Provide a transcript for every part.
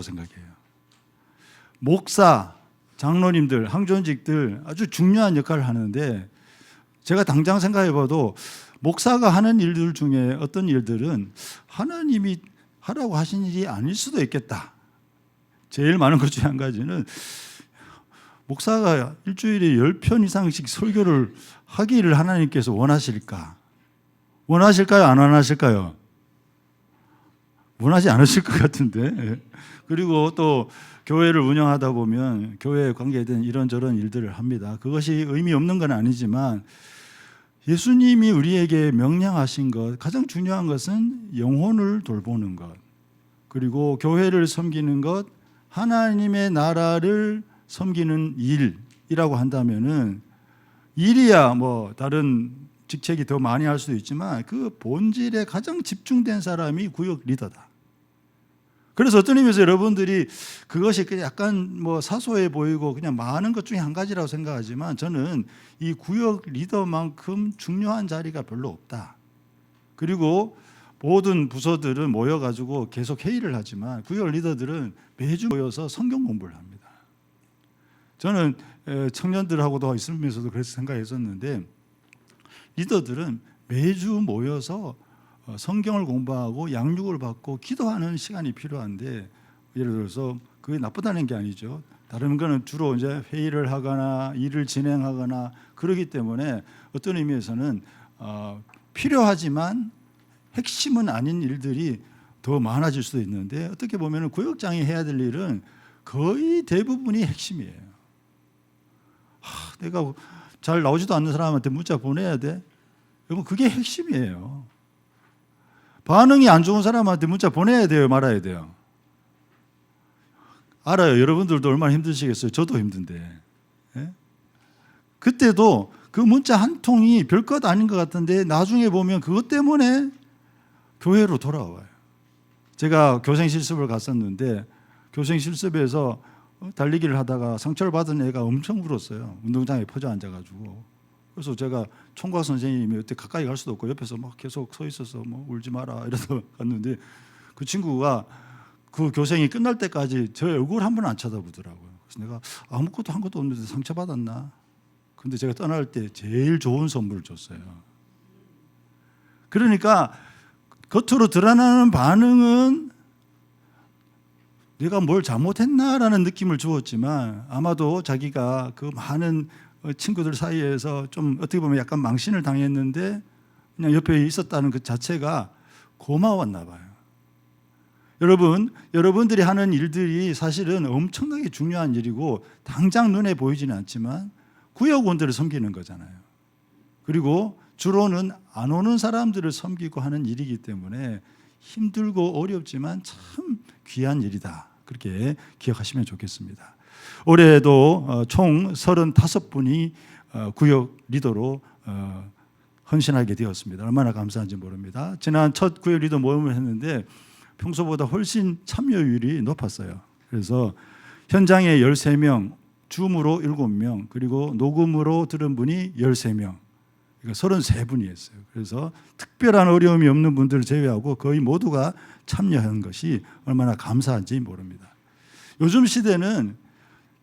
중요하다고 생각해요. 목사, 장로님들, 항존직들 아주 중요한 역할을 하는데 제가 당장 생각해봐도 목사가 하는 일들 중에 어떤 일들은 하나님이 하라고 하신 일이 아닐 수도 있겠다. 제일 많은 것 중에 한 가지는 목사가 일주일에 10편 이상씩 설교를 하기를 하나님께서 원하실까? 원하실까요? 안 원하실까요? 원하지 않으실 것 같은데. 그리고 또 교회를 운영하다 보면 교회에 관계된 이런저런 일들을 합니다. 그것이 의미 없는 건 아니지만 예수님이 우리에게 명령하신 것, 가장 중요한 것은 영혼을 돌보는 것, 그리고 교회를 섬기는 것, 하나님의 나라를 섬기는 일이라고 한다면은 일이야 뭐 다른 직책이 더 많이 할 수도 있지만 그 본질에 가장 집중된 사람이 구역 리더다. 그래서 어떤 의미에서 여러분들이 그것이 약간 뭐 사소해 보이고 그냥 많은 것 중에 한 가지라고 생각하지만 저는 이 구역 리더만큼 중요한 자리가 별로 없다. 그리고 모든 부서들은 모여가지고 계속 회의를 하지만 구역 리더들은 매주 모여서 성경 공부를 합니다. 저는 청년들하고도 있으면서도 그래서 생각했었는데 리더들은 매주 모여서 성경을 공부하고 양육을 받고 기도하는 시간이 필요한데 예를 들어서 그게 나쁘다는 게 아니죠. 다른 거는 주로 이제 회의를 하거나 일을 진행하거나 그러기 때문에 어떤 의미에서는 필요하지만 핵심은 아닌 일들이 더 많아질 수도 있는데 어떻게 보면 구역장이 해야 될 일은 거의 대부분이 핵심이에요. 내가 잘 나오지도 않는 사람한테 문자 보내야 돼? 여러분 그게 핵심이에요. 반응이 안 좋은 사람한테 문자 보내야 돼요? 말아야 돼요? 알아요. 여러분들도 얼마나 힘드시겠어요. 저도 힘든데. 예? 그때도 그 문자 한 통이 별것 아닌 것 같은데 나중에 보면 그것 때문에 교회로 돌아와요. 제가 교생 실습을 갔었는데 교생 실습에서 달리기를 하다가 상처를 받은 애가 엄청 울었어요. 운동장에 퍼져 앉아가지고. 그래서 제가 총각 선생님이 그때 가까이 갈 수도 없고 옆에서 막 계속 서 있어서 뭐 울지 마라 이러서 갔는데 그 친구가 그 교생이 끝날 때까지 저 얼굴 한 번 안 쳐다보더라고요. 그래서 내가 아무것도 한 것도 없는데 상처받았나? 근데 제가 떠날 때 제일 좋은 선물을 줬어요. 그러니까 겉으로 드러나는 반응은 내가 뭘 잘못했나라는 느낌을 주었지만 아마도 자기가 그 많은 친구들 사이에서 좀 어떻게 보면 약간 망신을 당했는데 그냥 옆에 있었다는 그 자체가 고마웠나 봐요. 여러분들이 하는 일들이 사실은 엄청나게 중요한 일이고 당장 눈에 보이지는 않지만 구역원들을 섬기는 거잖아요. 그리고 주로는 안 오는 사람들을 섬기고 하는 일이기 때문에 힘들고 어렵지만 참 귀한 일이다. 그렇게 기억하시면 좋겠습니다. 올해도 총 35분이 구역 리더로 헌신하게 되었습니다. 얼마나 감사한지 모릅니다. 지난 첫 구역 리더 모임을 했는데 평소보다 훨씬 참여율이 높았어요. 그래서 현장에 13명, 줌으로 7명, 그리고 녹음으로 들은 분이 13명, 그러니까 33분이 했어요. 그래서 특별한 어려움이 없는 분들을 제외하고 거의 모두가 참여한 것이 얼마나 감사한지 모릅니다. 요즘 시대는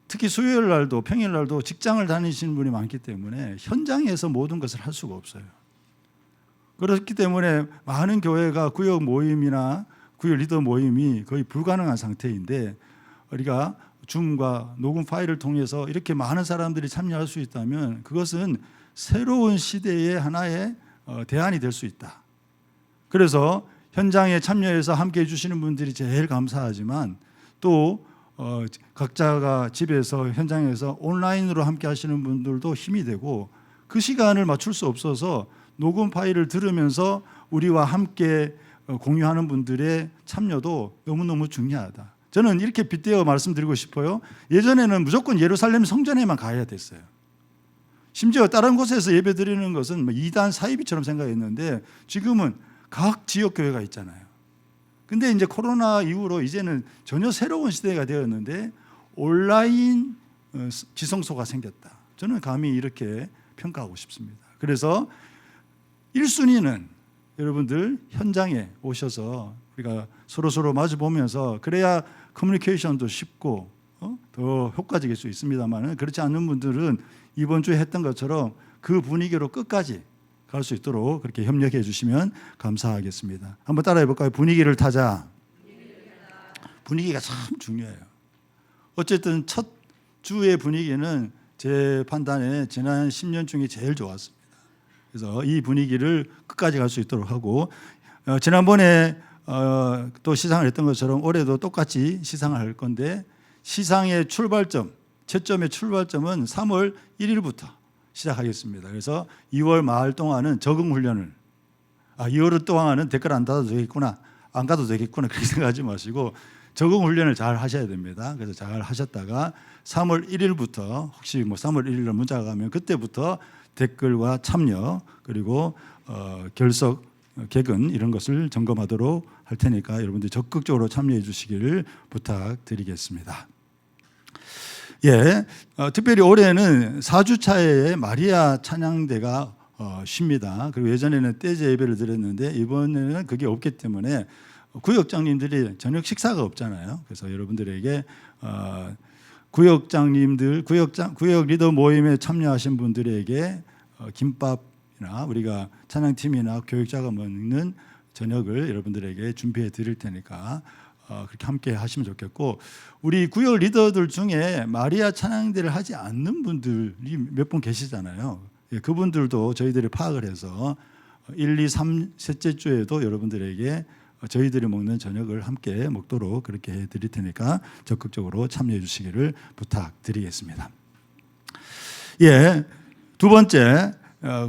특히 수요일 날도 평일 날도 직장을 다니시는 분이 많기 때문에 현장에서 모든 것을 할 수가 없어요. 그렇기 때문에 많은 교회가 구역 모임이나 구역 리더 모임이 거의 불가능한 상태인데 우리가 줌과 녹음 파일을 통해서 이렇게 많은 사람들이 참여할 수 있다면 그것은 새로운 시대의 하나의 대안이 될 수 있다. 그래서 현장에 참여해서 함께해 주시는 분들이 제일 감사하지만 또 각자가 집에서 현장에서 온라인으로 함께 하시는 분들도 힘이 되고 그 시간을 맞출 수 없어서 녹음 파일을 들으면서 우리와 함께 공유하는 분들의 참여도 너무너무 중요하다. 저는 이렇게 빗대어 말씀드리고 싶어요. 예전에는 무조건 예루살렘 성전에만 가야 됐어요. 심지어 다른 곳에서 예배 드리는 것은 이단 사이비처럼 생각했는데 지금은 각 지역 교회가 있잖아요. 근데 이제 코로나 이후로 이제는 전혀 새로운 시대가 되었는데 온라인 지성소가 생겼다. 저는 감히 이렇게 평가하고 싶습니다. 그래서 1순위는 여러분들 현장에 오셔서 우리가 서로 마주 보면서 그래야 커뮤니케이션도 쉽고 더 효과적일 수 있습니다만, 그렇지 않은 분들은 이번 주에 했던 것처럼 그 분위기로 끝까지 갈 수 있도록 그렇게 협력해 주시면 감사하겠습니다. 한번 따라해 볼까요? 분위기를 타자. 분위기가 참 중요해요. 어쨌든 첫 주의 분위기는 제 판단에 지난 10년 중에 제일 좋았습니다. 그래서 이 분위기를 끝까지 갈 수 있도록 하고, 지난번에 또 시상을 했던 것처럼 올해도 똑같이 시상을 할 건데, 시상의 출발점, 채점의 출발점은 3월 1일부터 시작하겠습니다. 그래서 2월 말 동안은 적응 훈련을, 2월 동안은 댓글 안 달아도 되겠구나, 안 가도 되겠구나, 그렇게 생각하지 마시고 적응 훈련을 잘 하셔야 됩니다. 그래서 잘 하셨다가 3월 1일부터 혹시 3월 1일날 문자가 가면 그때부터 댓글과 참여, 그리고 결석, 개근 이런 것을 점검하도록 할 테니까 여러분들 적극적으로 참여해 주시기를 부탁드리겠습니다. 예, 특별히 올해는 4주차에 마리아 찬양대가 쉽니다. 그리고 예전에는 떼제 예배를 드렸는데 이번에는 그게 없기 때문에 구역장님들이 저녁 식사가 없잖아요. 그래서 여러분들에게 구역장님들, 구역 리더 모임에 참여하신 분들에게 김밥이나 우리가 찬양팀이나 교육자가 먹는 저녁을 여러분들에게 준비해 드릴 테니까 그렇게 함께 하시면 좋겠고, 우리 구역 리더들 중에 마리아 찬양대를 하지 않는 분들이 몇 분 계시잖아요. 그분들도 저희들이 파악을 해서 1, 2, 3, 셋째 주에도 여러분들에게 저희들이 먹는 저녁을 함께 먹도록 그렇게 해드릴 테니까 적극적으로 참여해 주시기를 부탁드리겠습니다. 예, 두 번째,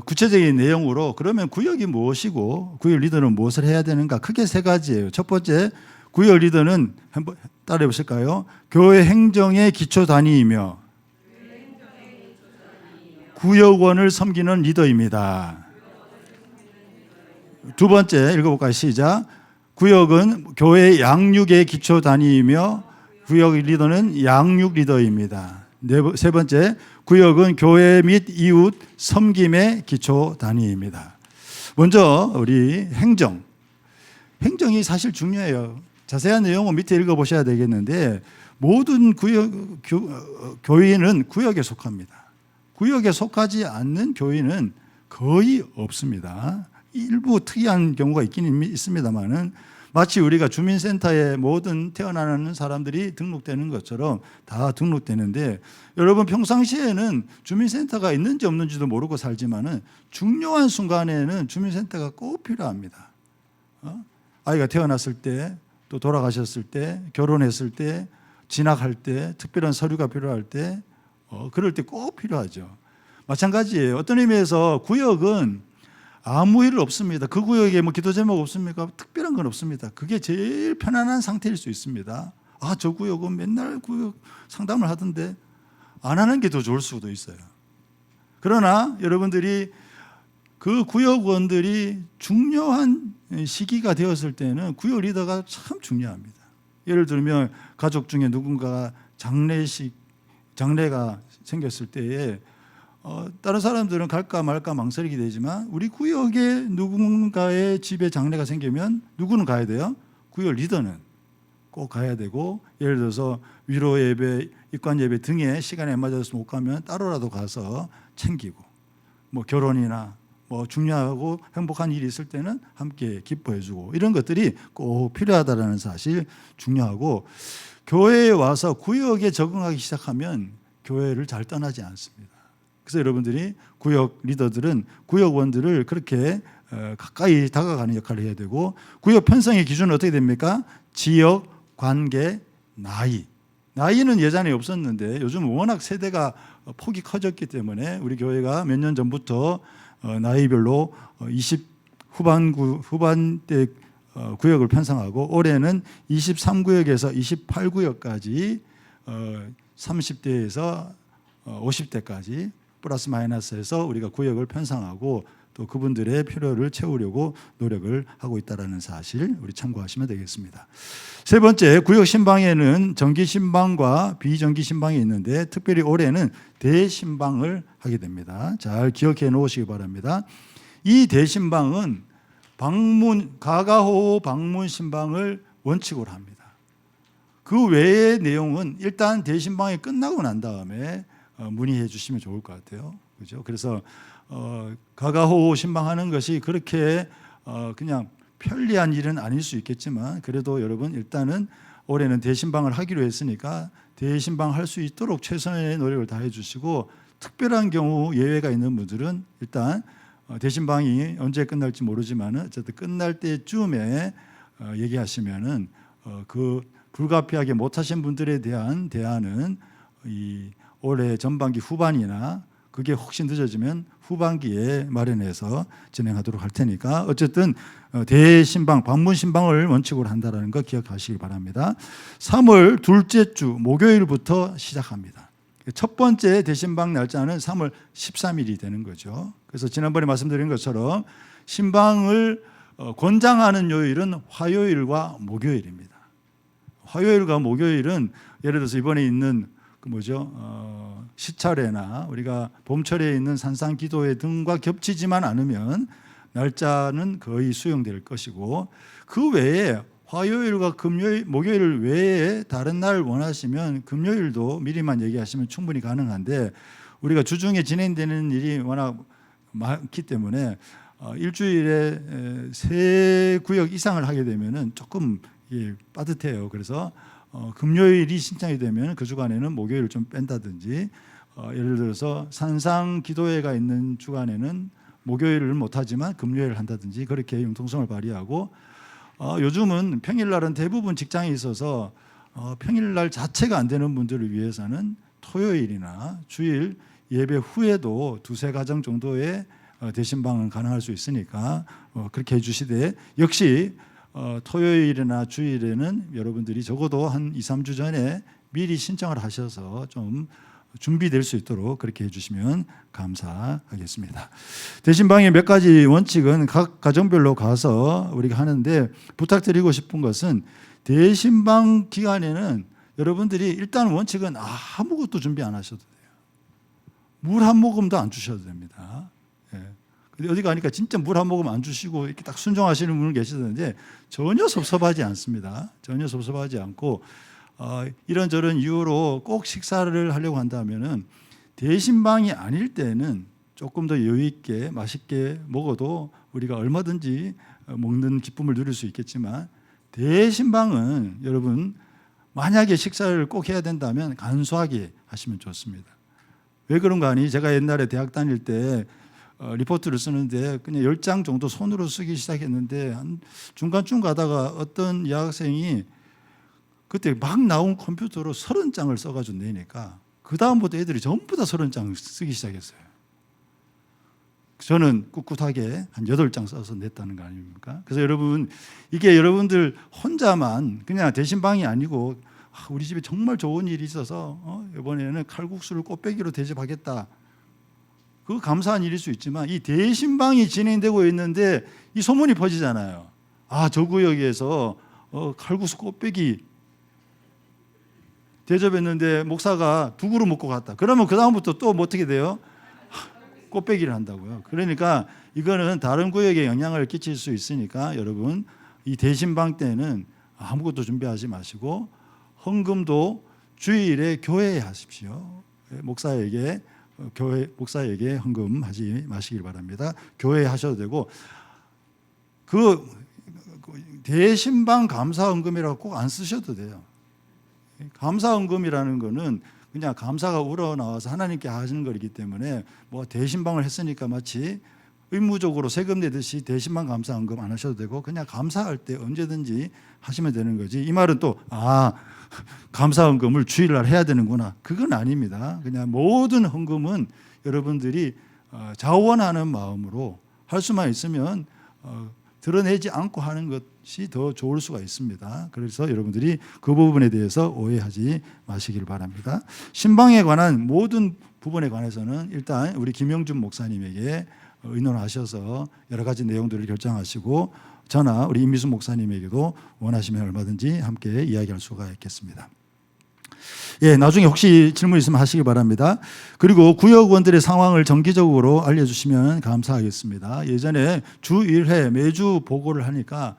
구체적인 내용으로 그러면 구역이 무엇이고 구역 리더는 무엇을 해야 되는가, 크게 세 가지예요. 첫 번째, 구역 리더는 한번 따라해 보실까요? 교회 행정의 기초 단위이며 구역원을 섬기는 리더입니다. 두 번째 읽어볼까요? 시작. 구역은 교회 양육의 기초 단위이며 구역 리더는 양육 리더입니다. 세 번째, 구역은 교회 및 이웃 섬김의 기초 단위입니다. 먼저 우리 행정이 사실 중요해요. 자세한 내용은 밑에 읽어보셔야 되겠는데, 모든 교회는 구역에 속합니다. 구역에 속하지 않는 교회는 거의 없습니다. 일부 특이한 경우가 있긴 있습니다만은, 마치 우리가 주민센터에 모든 태어나는 사람들이 등록되는 것처럼 다 등록되는데, 여러분 평상시에는 주민센터가 있는지 없는지도 모르고 살지만은 중요한 순간에는 주민센터가 꼭 필요합니다. 아이가 태어났을 때, 또 돌아가셨을 때, 결혼했을 때, 진학할 때, 특별한 서류가 필요할 때, 그럴 때 꼭 필요하죠. 마찬가지예요. 어떤 의미에서 구역은 아무 일 없습니다. 그 구역에 기도 제목 없습니까? 특별한 건 없습니다. 그게 제일 편안한 상태일 수 있습니다. 저 구역은 맨날 구역 상담을 하던데 안 하는 게 더 좋을 수도 있어요. 그러나 여러분들이 그 구역원들이 중요한 시기가 되었을 때는 구역 리더가 참 중요합니다. 예를 들면 가족 중에 누군가가 장례가 생겼을 때에 다른 사람들은 갈까 말까 망설이게 되지만, 우리 구역에 누군가의 집에 장례가 생기면 누구는 가야 돼요? 구역 리더는 꼭 가야 되고, 예를 들어서 위로 예배, 입관 예배 등의 시간에 안 맞아서 못 가면 따로라도 가서 챙기고, 결혼이나 중요하고 행복한 일이 있을 때는 함께 기뻐해주고, 이런 것들이 꼭 필요하다는 사실 중요하고, 교회에 와서 구역에 적응하기 시작하면 교회를 잘 떠나지 않습니다. 그래서 여러분들이 구역 리더들은 구역원들을 그렇게 가까이 다가가는 역할을 해야 되고, 구역 편성의 기준은 어떻게 됩니까? 지역, 관계, 나이는 예전에 없었는데 요즘 워낙 세대가 폭이 커졌기 때문에 우리 교회가 몇 년 전부터 나이별로 20 후반대 구역을 편성하고, 올해는 23구역에서 28구역까지 30대에서 50대까지 플러스 마이너스해서 우리가 구역을 편성하고 또 그분들의 필요를 채우려고 노력을 하고 있다는 사실 우리 참고하시면 되겠습니다. 세 번째, 구역 신방에는 정기 신방과 비정기 신방이 있는데, 특별히 올해는 대신방을 하게 됩니다. 잘 기억해 놓으시기 바랍니다. 이 대신방은 가가호호 방문 신방을 원칙으로 합니다. 그 외의 내용은 일단 대신방이 끝나고 난 다음에 문의해 주시면 좋을 것 같아요. 그죠? 그래서 가가호호 신방하는 것이 그렇게 그냥 편리한 일은 아닐 수 있겠지만 그래도 여러분 일단은 올해는 대신방을 하기로 했으니까 대신방 할 수 있도록 최선의 노력을 다해 주시고 특별한 경우 예외가 있는 분들은 일단 대신방이 언제 끝날지 모르지만 어쨌든 끝날 때쯤에 얘기하시면은 그 불가피하게 못하신 분들에 대한 대안은 이 올해 전반기 후반이나 그게 혹시 늦어지면 후반기에 마련해서 진행하도록 할 테니까 어쨌든 대신방, 방문신방을 원칙으로 한다는 거 기억하시기 바랍니다. 3월 둘째 주 목요일부터 시작합니다. 첫 번째 대신방 날짜는 3월 13일이 되는 거죠. 그래서 지난번에 말씀드린 것처럼 신방을 권장하는 요일은 화요일과 목요일입니다. 화요일과 목요일은 예를 들어서 이번에 있는 시찰회나 우리가 봄철에 있는 산상기도회 등과 겹치지만 않으면 날짜는 거의 수용될 것이고 그 외에 화요일과 금요일, 목요일 외에 다른 날 원하시면 금요일도 미리만 얘기하시면 충분히 가능한데 우리가 주중에 진행되는 일이 워낙 많기 때문에 일주일에 3구역 이상을 하게 되면은 조금 빠듯해요. 그래서 금요일이 신청이 되면 그 주간에는 목요일을 좀 뺀다든지 예를 들어서 산상 기도회가 있는 주간에는 목요일을 못하지만 금요일을 한다든지 그렇게 융통성을 발휘하고 요즘은 평일날은 대부분 직장에 있어서 평일날 자체가 안 되는 분들을 위해서는 토요일이나 주일 예배 후에도 2-3가정 정도의 대신방은 가능할 수 있으니까 그렇게 해주시되 역시 토요일이나 주일에는 여러분들이 적어도 한 2-3주 전에 미리 신청을 하셔서 좀 준비될 수 있도록 그렇게 해주시면 감사하겠습니다. 대신방의 몇 가지 원칙은 각 가정별로 가서 우리가 하는데 부탁드리고 싶은 것은 대신방 기간에는 여러분들이 일단 원칙은 아무것도 준비 안 하셔도 돼요. 물 한 모금도 안 주셔도 됩니다. 근데 어디 가니까 진짜 물 한 모금 안 주시고 이렇게 딱 순종하시는 분은 계시던데 전혀 섭섭하지 않습니다. 전혀 섭섭하지 않고 이런저런 이유로 꼭 식사를 하려고 한다면은 대신방이 아닐 때는 조금 더 여유 있게 맛있게 먹어도 우리가 얼마든지 먹는 기쁨을 누릴 수 있겠지만 대신방은 여러분 만약에 식사를 꼭 해야 된다면 간소하게 하시면 좋습니다. 왜 그런가 하니 제가 옛날에 대학 다닐 때 리포트를 쓰는데 그냥 10장 정도 손으로 쓰기 시작했는데 한 중간쯤 가다가 어떤 여학생이 그때 막 나온 컴퓨터로 30장을 써가지고 내니까 그 다음부터 애들이 전부 다 30장 쓰기 시작했어요. 저는 꿋꿋하게 한 8장 써서 냈다는 거 아닙니까? 그래서 여러분 이게 여러분들 혼자만 그냥 대신방이 아니고 우리 집에 정말 좋은 일이 있어서 이번에는 칼국수를 꽃배기로 대접하겠다. 그거 감사한 일일 수 있지만 이 대신방이 진행되고 있는데 이 소문이 퍼지잖아요. 저 구역에서 칼국수 꽃배기 대접했는데 목사가 2그릇 먹고 갔다. 그러면 그 다음부터 또 어떻게 돼요? 꽃배기를 한다고요. 그러니까 이거는 다른 구역에 영향을 끼칠 수 있으니까 여러분 이 대신방 때는 아무것도 준비하지 마시고 헌금도 주일에 교회에 하십시오. 목사에게 헌금하지 마시길 바랍니다. 교회에 하셔도 되고 그 대신방 감사헌금이라고 꼭 안 쓰셔도 돼요. 감사헌금이라는 거는 그냥 감사가 우러나와서 하나님께 하시는 거기 때문에 뭐 대신방을 했으니까 마치 의무적으로 세금 내듯이 대신방 감사헌금 안 하셔도 되고 그냥 감사할 때 언제든지 하시면 되는 거지. 이 말은 또 감사헌금을 주일날 해야 되는구나. 그건 아닙니다. 그냥 모든 헌금은 여러분들이 자원하는 마음으로 할 수만 있으면 드러내지 않고 하는 것이 더 좋을 수가 있습니다. 그래서 여러분들이 그 부분에 대해서 오해하지 마시길 바랍니다. 신방에 관한 모든 부분에 관해서는 일단 우리 김영준 목사님에게 의논하셔서 여러 가지 내용들을 결정하시고 저나 우리 임미수 목사님에게도 원하시면 얼마든지 함께 이야기할 수가 있겠습니다. 나중에 혹시 질문 있으면 하시기 바랍니다. 그리고 구역원들의 상황을 정기적으로 알려주시면 감사하겠습니다. 예전에 주 1회 매주 보고를 하니까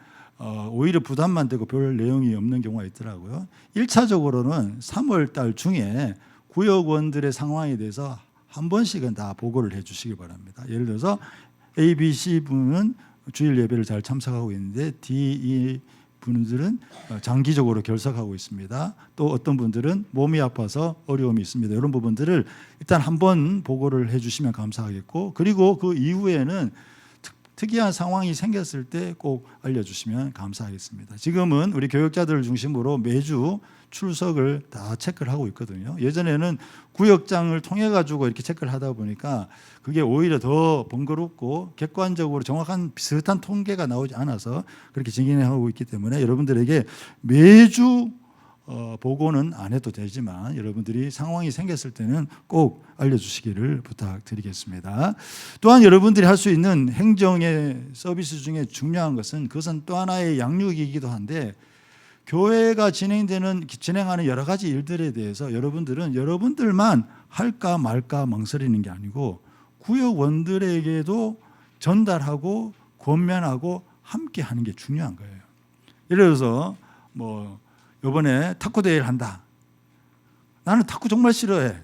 오히려 부담만 되고 별 내용이 없는 경우가 있더라고요. 1차적으로는 3월 달 중에 구역원들의 상황에 대해서 한 번씩은 다 보고를 해 주시기 바랍니다. 예를 들어서 A, B, C 분은 주일 예배를 잘 참석하고 있는데 D, E 분들은 장기적으로 결석하고 있습니다. 또 어떤 분들은 몸이 아파서 어려움이 있습니다. 이런 부분들을 일단 한번 보고를 해주시면 감사하겠고, 그리고 그 이후에는 특이한 상황이 생겼을 때 꼭 알려주시면 감사하겠습니다. 지금은 우리 교역자들을 중심으로 매주 출석을 다 체크를 하고 있거든요. 예전에는 구역장을 통해 가지고 이렇게 체크를 하다 보니까 그게 오히려 더 번거롭고 객관적으로 정확한 비슷한 통계가 나오지 않아서 그렇게 진행하고 있기 때문에 여러분들에게 매주 보고는 안 해도 되지만 여러분들이 상황이 생겼을 때는 꼭 알려주시기를 부탁드리겠습니다. 또한 여러분들이 할 수 있는 행정의 서비스 중에 중요한 것은 그것은 또 하나의 양육이기도 한데, 교회가 진행하는 여러 가지 일들에 대해서 여러분들은 여러분들만 할까 말까 망설이는 게 아니고 구역원들에게도 전달하고 권면하고 함께 하는 게 중요한 거예요. 예를 들어서 이번에 탁구 대회를 한다. 나는 탁구 정말 싫어해.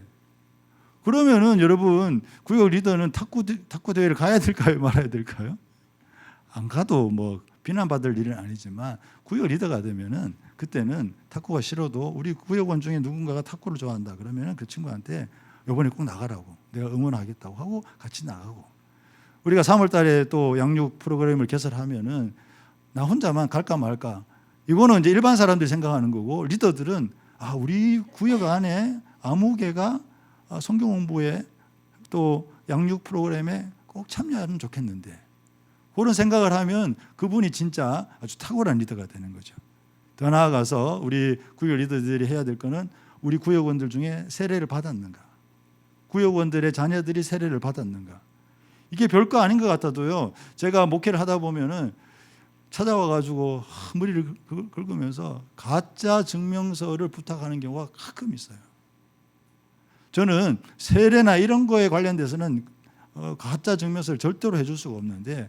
그러면은 여러분 구역 리더는 탁구 대회를 가야 될까요, 말아야 될까요? 안 가도 비난받을 일은 아니지만 구역 리더가 되면은 그때는 탁구가 싫어도 우리 구역원 중에 누군가가 탁구를 좋아한다 그러면은 그 친구한테 이번에 꼭 나가라고, 내가 응원하겠다고 하고 같이 나가고, 우리가 3월 달에 또 양육 프로그램을 개설하면은 나 혼자만 갈까 말까, 이거는 이제 일반 사람들이 생각하는 거고, 리더들은 우리 구역 안에 아무 개가 성경 공부에 또 양육 프로그램에 꼭 참여하면 좋겠는데, 그런 생각을 하면 그분이 진짜 아주 탁월한 리더가 되는 거죠. 더 나아가서 우리 구역 리더들이 해야 될 거는 우리 구역원들 중에 세례를 받았는가, 구역원들의 자녀들이 세례를 받았는가. 이게 별거 아닌 것 같아도요, 제가 목회를 하다 보면은 찾아와 가지고 머리를 긁으면서 가짜 증명서를 부탁하는 경우가 가끔 있어요. 저는 세례나 이런 거에 관련돼서는 가짜 증명서를 절대로 해줄 수가 없는데,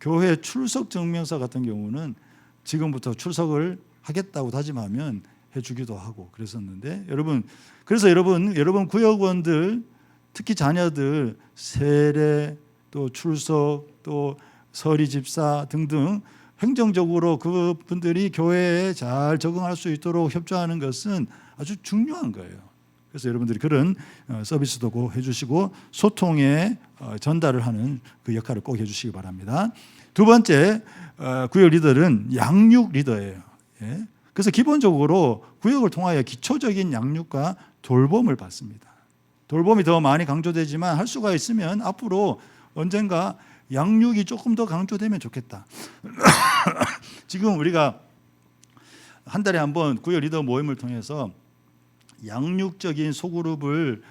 교회 출석 증명서 같은 경우는 지금부터 출석을 하겠다고 다짐하면 해주기도 하고 그랬었는데, 그래서 여러분 구역원들, 특히 자녀들 세례 또 출석 또 서리 집사 등등 행정적으로 그분들이 교회에 잘 적응할 수 있도록 협조하는 것은 아주 중요한 거예요. 그래서 여러분들이 그런 서비스도 꼭 해주시고 소통에 전달을 하는 그 역할을 꼭 해주시기 바랍니다. 두 번째, 구역 리더는 양육 리더예요. 그래서 기본적으로 구역을 통하여 기초적인 양육과 돌봄을 받습니다. 돌봄이 더 많이 강조되지만 할 수가 있으면 앞으로 언젠가 양육이 조금 더 강조되면 좋겠다. 지금 우리가 한 달에 한 번 구역 리더 모임을 통해서 양육적인 소그룹을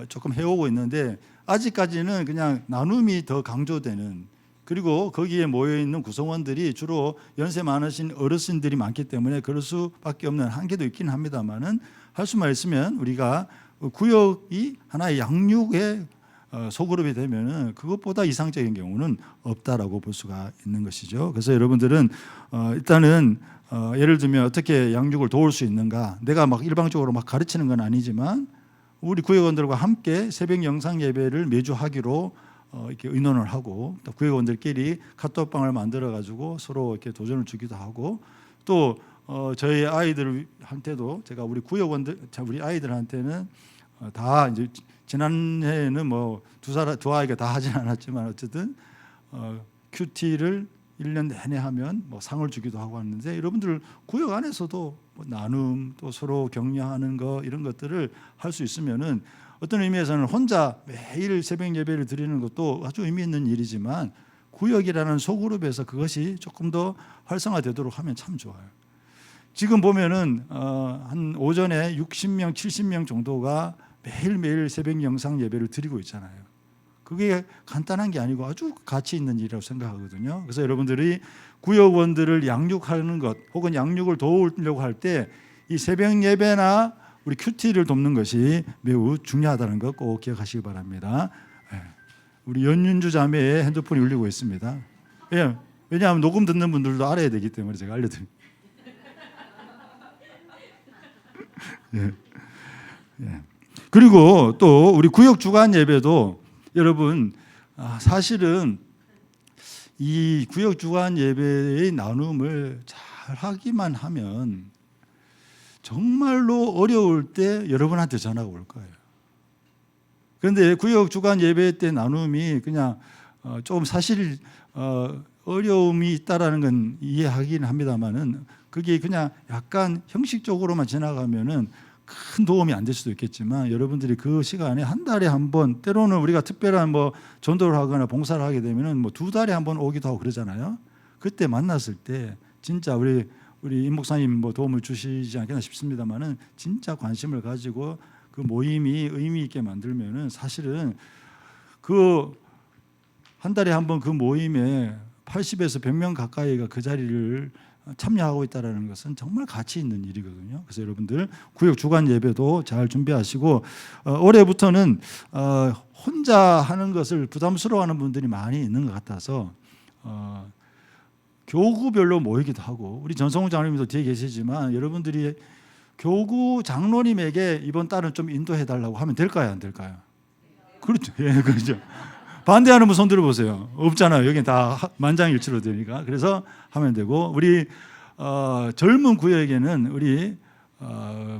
조금 해오고 있는데, 아직까지는 그냥 나눔이 더 강조되는, 그리고 거기에 모여있는 구성원들이 주로 연세 많으신 어르신들이 많기 때문에 그럴 수밖에 없는 한계도 있긴 합니다만은, 할 수만 있으면 우리가 구역이 하나의 양육의 소그룹이 되면은 그것보다 이상적인 경우는 없다라고 볼 수가 있는 것이죠. 그래서 여러분들은 일단은 예를 들면 어떻게 양육을 도울 수 있는가, 내가 일방적으로 가르치는 건 아니지만 우리 구역원들과 함께 새벽 영상 예배를 매주 하기로 이렇게 의논을 하고, 또 구역원들끼리 카톡방을 만들어 가지고 서로 이렇게 도전을 주기도 하고, 또 저희 아이들한테도 제가 우리 아이들한테는 다 이제 지난해에는 두 아이가 다 하진 않았지만 어쨌든 큐티를 1년 내내 하면 상을 주기도 하고 하는데, 여러분들 구역 안에서도 나눔 또 서로 격려하는 거 이런 것들을 할 수 있으면은 어떤 의미에서는 혼자 매일 새벽 예배를 드리는 것도 아주 의미 있는 일이지만 구역이라는 소그룹에서 그것이 조금 더 활성화되도록 하면 참 좋아요. 지금 보면은 한 오전에 60명, 70명 정도가 매일매일 새벽 영상 예배를 드리고 있잖아요. 그게 간단한 게 아니고 아주 가치 있는 일이라고 생각하거든요. 그래서 여러분들이 구역원들을 양육하는 것 혹은 양육을 도우려고 할 때 이 새벽 예배나 우리 큐티를 돕는 것이 매우 중요하다는 것 꼭 기억하시기 바랍니다. 우리 연윤주 자매의 핸드폰이 울리고 있습니다. 예, 왜냐하면 녹음 듣는 분들도 알아야 되기 때문에 제가 알려드립니다. 예. 예. 그리고 또 우리 구역 주간 예배도 여러분 사실은 이 구역 주간 예배의 나눔을 잘 하기만 하면 정말로 어려울 때 여러분한테 전화가 올 거예요. 그런데 구역 주간 예배 때 나눔이 그냥 좀 사실 어려움이 있다라는 건 이해하긴 합니다만은 그게 그냥 약간 형식적으로만 지나가면은 큰 도움이 안 될 수도 있겠지만 여러분들이 그 시간에 한 달에 한 번, 때로는 우리가 특별한 뭐 전도를 하거나 봉사를 하게 되면은 뭐 2달에 한 번 오기도 하고 그러잖아요. 그때 만났을 때 진짜 우리 임 목사님 뭐 도움을 주시지 않겠나 싶습니다만은 진짜 관심을 가지고 그 모임이 의미 있게 만들면은 사실은 그 한 달에 한 번 그 모임에 80에서 100명 가까이가 그 자리를 참여하고 있다는 것은 정말 가치 있는 일이거든요. 그래서 여러분들 구역 주간 예배도 잘 준비하시고 올해부터는 혼자 하는 것을 부담스러워하는 분들이 많이 있는 것 같아서 교구별로 모이기도 하고 우리 전성훈 장로님도 뒤에 계시지만 여러분들이 교구 장로님에게 이번 달은 좀 인도해달라고 하면 될까요? 안 될까요? 그렇죠. 예, 그렇죠. 반대하는 분 손 들어보세요. 없잖아요. 여기 다 만장일치로 되니까. 그래서 하면 되고 우리 젊은 구역에는 우리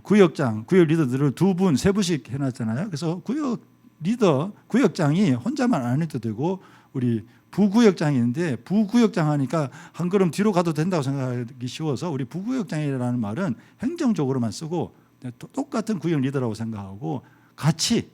구역장, 구역 리더들을 2분, 3분씩 해놨잖아요. 그래서 구역 리더, 구역장이 혼자만 안 해도 되고 우리 부구역장인데 부구역장 하니까 한 걸음 뒤로 가도 된다고 생각하기 쉬워서 우리 부구역장이라는 말은 행정적으로만 쓰고 똑같은 구역 리더라고 생각하고 같이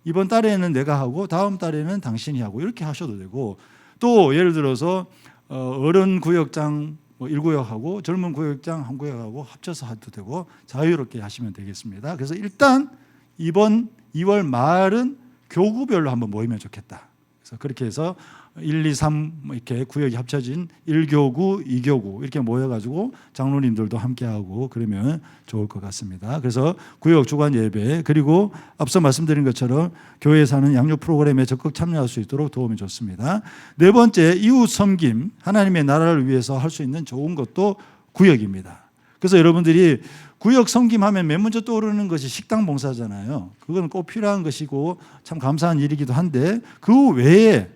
이번 달에는 내가 하고 다음 달에는 당신이 하고 이렇게 하셔도 되고 또 예를 들어서 어른 구역장 1구역하고 젊은 구역장 1구역하고 합쳐서 해도 되고 자유롭게 하시면 되겠습니다. 그래서 일단 이번 2월 말은 교구별로 한번 모이면 좋겠다. 그래서 그렇게 해서 1, 2, 3 이렇게 구역이 합쳐진 1교구, 2교구 이렇게 모여가지고 장로님들도 함께하고 그러면 좋을 것 같습니다. 그래서 구역 주간 예배 그리고 앞서 말씀드린 것처럼 교회에 사는 양육 프로그램에 적극 참여할 수 있도록 도움이 좋습니다. 네 번째, 이웃 섬김, 하나님의 나라를 위해서 할 수 있는 좋은 것도 구역입니다. 그래서 여러분들이 구역 섬김하면 맨 먼저 떠오르는 것이 식당 봉사잖아요. 그건 꼭 필요한 것이고 참 감사한 일이기도 한데 그 외에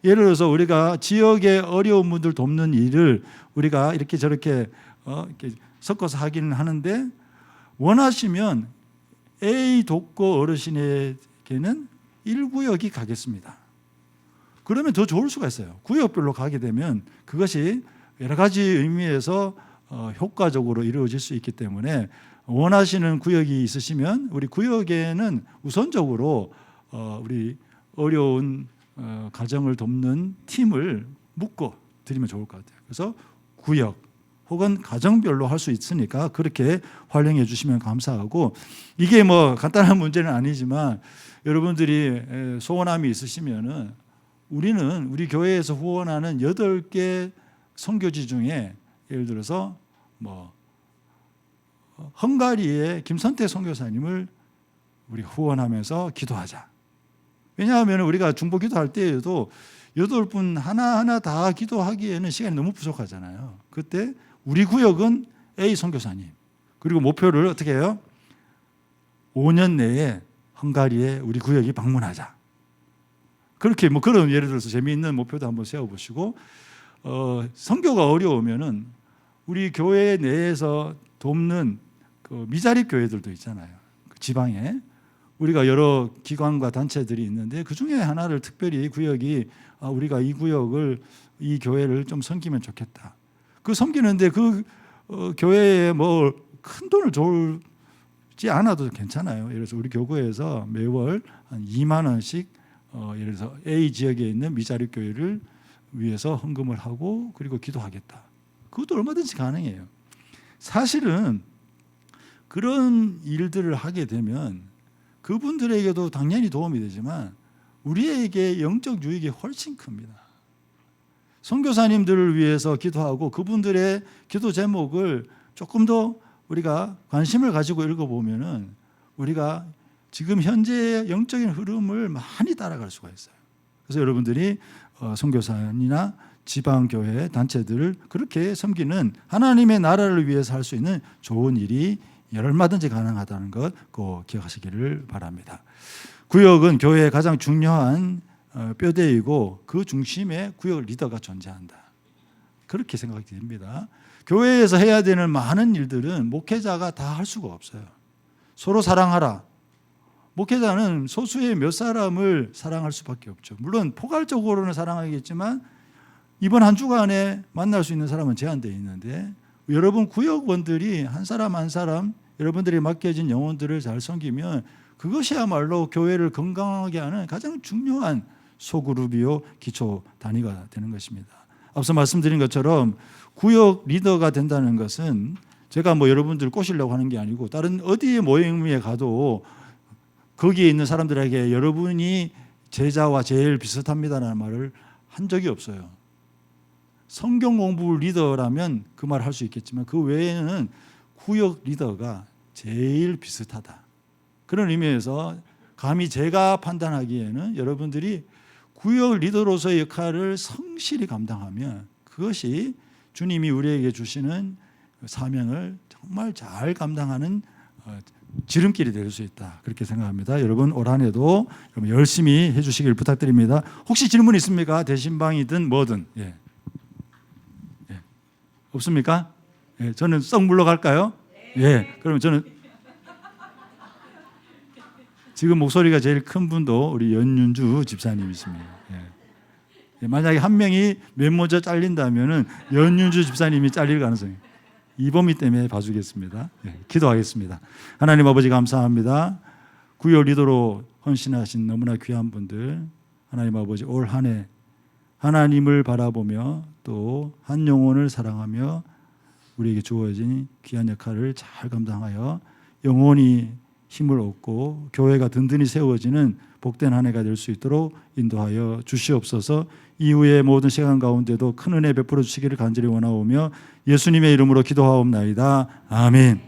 예를 들어서 우리가 지역의 어려운 분들 돕는 일을 우리가 이렇게 저렇게 이렇게 섞어서 하기는 하는데 원하시면 A 독거 어르신에게는 1구역이 가겠습니다. 그러면 더 좋을 수가 있어요. 구역별로 가게 되면 그것이 여러 가지 의미에서 효과적으로 이루어질 수 있기 때문에 원하시는 구역이 있으시면 우리 구역에는 우선적으로 우리 어려운 가정을 돕는 팀을 묶어 드리면 좋을 것 같아요. 그래서 구역 혹은 가정별로 할 수 있으니까 그렇게 활용해 주시면 감사하고 이게 뭐 간단한 문제는 아니지만 여러분들이 소원함이 있으시면은 우리는 우리 교회에서 후원하는 8개 선교지 중에 예를 들어서 뭐 헝가리의 김선태 선교사님을 우리 후원하면서 기도하자. 왜냐하면 우리가 중보 기도할 때에도 8분 하나하나 다 기도하기에는 시간이 너무 부족하잖아요. 그때 우리 구역은 A 선교사님 그리고 목표를 어떻게 해요? 5년 내에 헝가리에 우리 구역이 방문하자. 그렇게 뭐 그런 예를 들어서 재미있는 목표도 한번 세워보시고 선교가 어려우면은 우리 교회 내에서 돕는 그 미자립 교회들도 있잖아요. 그 지방에 우리가 여러 기관과 단체들이 있는데 그 중에 하나를 특별히 구역이 우리가 이 구역을 이 교회를 좀 섬기면 좋겠다. 그 섬기는데 그 교회에 뭐 큰 돈을 주지 않아도 괜찮아요. 예를 들어서 우리 교구에서 매월 한 2만 원씩 예를 들어서 A 지역에 있는 미자립 교회를 위해서 헌금을 하고 그리고 기도하겠다. 그것도 얼마든지 가능해요. 사실은 그런 일들을 하게 되면 그분들에게도 당연히 도움이 되지만 우리에게 영적 유익이 훨씬 큽니다. 선교사님들을 위해서 기도하고 그분들의 기도 제목을 조금 더 우리가 관심을 가지고 읽어보면은 우리가 지금 현재의 영적인 흐름을 많이 따라갈 수가 있어요. 그래서 여러분들이 선교사나 지방 교회 단체들을 그렇게 섬기는 하나님의 나라를 위해서 할 수 있는 좋은 일이 얼마든지 가능하다는 것 꼭 기억하시기를 바랍니다. 구역은 교회의 가장 중요한 뼈대이고 그 중심에 구역 리더가 존재한다. 그렇게 생각이 됩니다. 교회에서 해야 되는 많은 일들은 목회자가 다 할 수가 없어요. 서로 사랑하라. 목회자는 소수의 몇 사람을 사랑할 수밖에 없죠. 물론 포괄적으로는 사랑하겠지만 이번 한 주간에 만날 수 있는 사람은 제한되어 있는데 여러분 구역원들이 한 사람 한 사람 여러분들이 맡겨진 영혼들을 잘 섬기면 그것이야말로 교회를 건강하게 하는 가장 중요한 소그룹이요 기초 단위가 되는 것입니다. 앞서 말씀드린 것처럼 구역 리더가 된다는 것은 제가 뭐 여러분들 꼬시려고 하는 게 아니고 다른 어디에 모임에 가도 거기에 있는 사람들에게 여러분이 제자와 제일 비슷합니다라는 말을 한 적이 없어요. 성경 공부 리더라면 그 말을 할 수 있겠지만 그 외에는 구역 리더가 제일 비슷하다. 그런 의미에서 감히 제가 판단하기에는 여러분들이 구역 리더로서의 역할을 성실히 감당하면 그것이 주님이 우리에게 주시는 사명을 정말 잘 감당하는 지름길이 될 수 있다. 그렇게 생각합니다. 여러분 올 한 해도 열심히 해주시길 부탁드립니다. 혹시 질문 있습니까? 대신방이든 뭐든. 예. 예. 없습니까? 예. 저는 썩 물러갈까요? 예. 그러면 저는 지금 목소리가 제일 큰 분도 우리 연윤주 집사님이십니다. 예. 만약에 한 명이 면모자 잘린다면은 연윤주 집사님이 잘릴 가능성이. 이범희 때문에 봐주겠습니다. 네, 기도하겠습니다. 하나님 아버지 감사합니다. 구역 리더로 헌신하신 너무나 귀한 분들 하나님 아버지 올 한 해 하나님을 바라보며 또 한 영혼을 사랑하며 우리에게 주어진 귀한 역할을 잘 감당하여 영혼이 힘을 얻고 교회가 든든히 세워지는 복된 한 해가 될 수 있도록 인도하여 주시옵소서. 이후의 모든 시간 가운데도 큰 은혜 베풀어 주시기를 간절히 원하오며 예수님의 이름으로 기도하옵나이다. 아멘.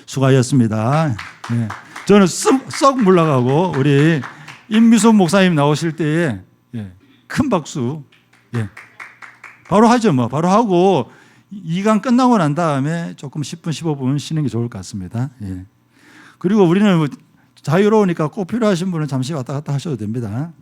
수고하셨습니다. 네. 저는 썩 물러가고 우리 임미숙 목사님 나오실 때에 큰 박수. 바로 하죠. 뭐 바로 하고 2강 끝나고 난 다음에 조금 10분 15분 쉬는 게 좋을 것 같습니다. 그리고 우리는 자유로우니까 꼭 필요하신 분은 잠시 왔다 갔다 하셔도 됩니다.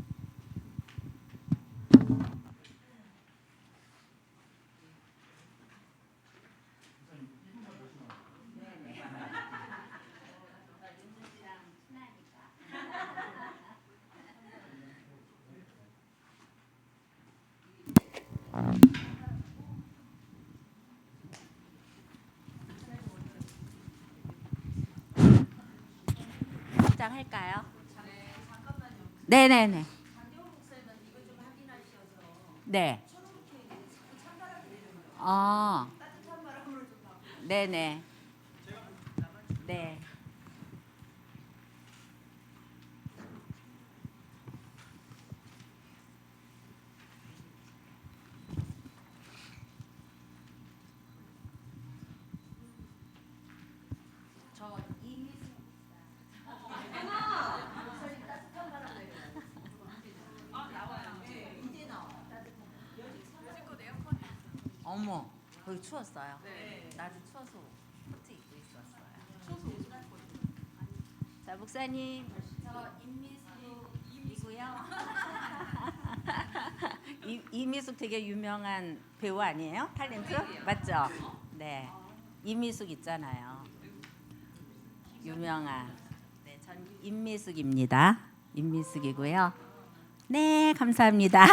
할까요? 네네네. 네. 네네. 네. 어머, 거기 추웠어요. 네. 나도 추워서 코트 입고 있었어요. 자, 목사님, 저 임미숙이고요. 이미숙 되게 유명한 배우 아니에요? 탤런트? 맞죠? 네. 이미숙 있잖아요. 유명한. 네, 전 임미숙입니다. 임미숙이고요. 네, 감사합니다.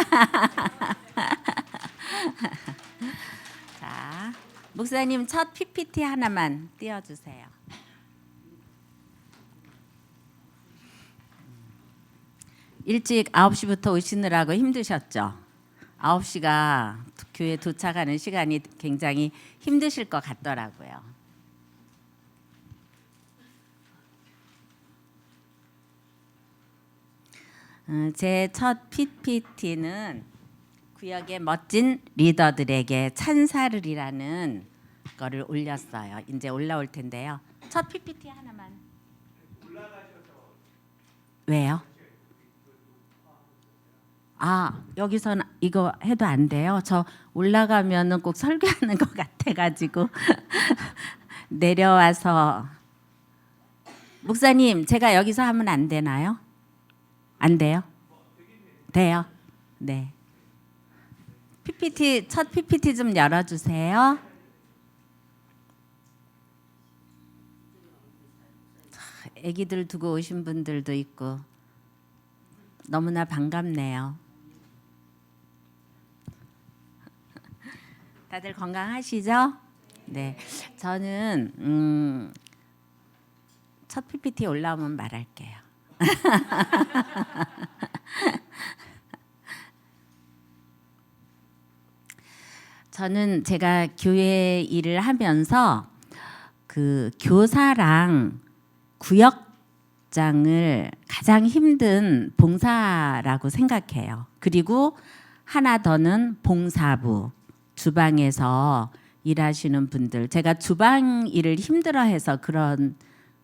자, 목사님 첫 PPT 하나만 띄워주세요. 일찍 9시부터 오시느라고 힘드셨죠? 9시가 교회 도착하는 시간이 굉장히 힘드실 것 같더라고요. 제 첫 PPT는 구역의 멋진 리더들에게 찬사를이라는 거를 올렸어요. 이제 올라올 텐데요. 첫 PPT 하나만. 왜요? 여기서는 이거 해도 안 돼요? 저 올라가면은 꼭 설교하는 것 같아가지고 내려와서 목사님 제가 여기서 하면 안 되나요? 안 돼요? 돼요? 네. PPT 첫 PPT 좀 열어주세요. 아기들 두고 오신 분들도 있고 너무나 반갑네요. 다들 건강하시죠? 네, 저는 첫 PPT 올라오면 말할게요. 저는 제가 교회 일을 하면서 그 교사랑 구역장을 가장 힘든 봉사라고 생각해요. 그리고 하나 더는 봉사부, 주방에서 일하시는 분들. 제가 주방 일을 힘들어해서 그런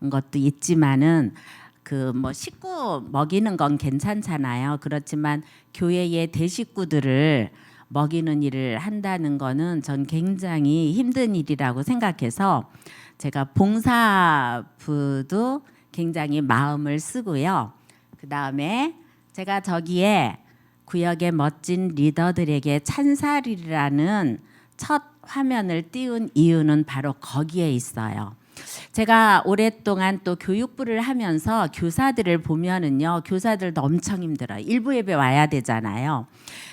것도 있지만은 그 뭐 식구 먹이는 건 괜찮잖아요. 그렇지만 교회의 대식구들을 먹이는 일을 한다는 거는 전 굉장히 힘든 일이라고 생각해서 제가 봉사부도 굉장히 마음을 쓰고요. 그다음에 제가 저기에 구역의 멋진 리더들에게 찬사리라는 첫 화면을 띄운 이유는 바로 거기에 있어요. 제가 오랫동안 또 교육부를 하면서 교사들을 보면은요, 교사들도 엄청 힘들어요. 일부 예배 와야 되잖아요.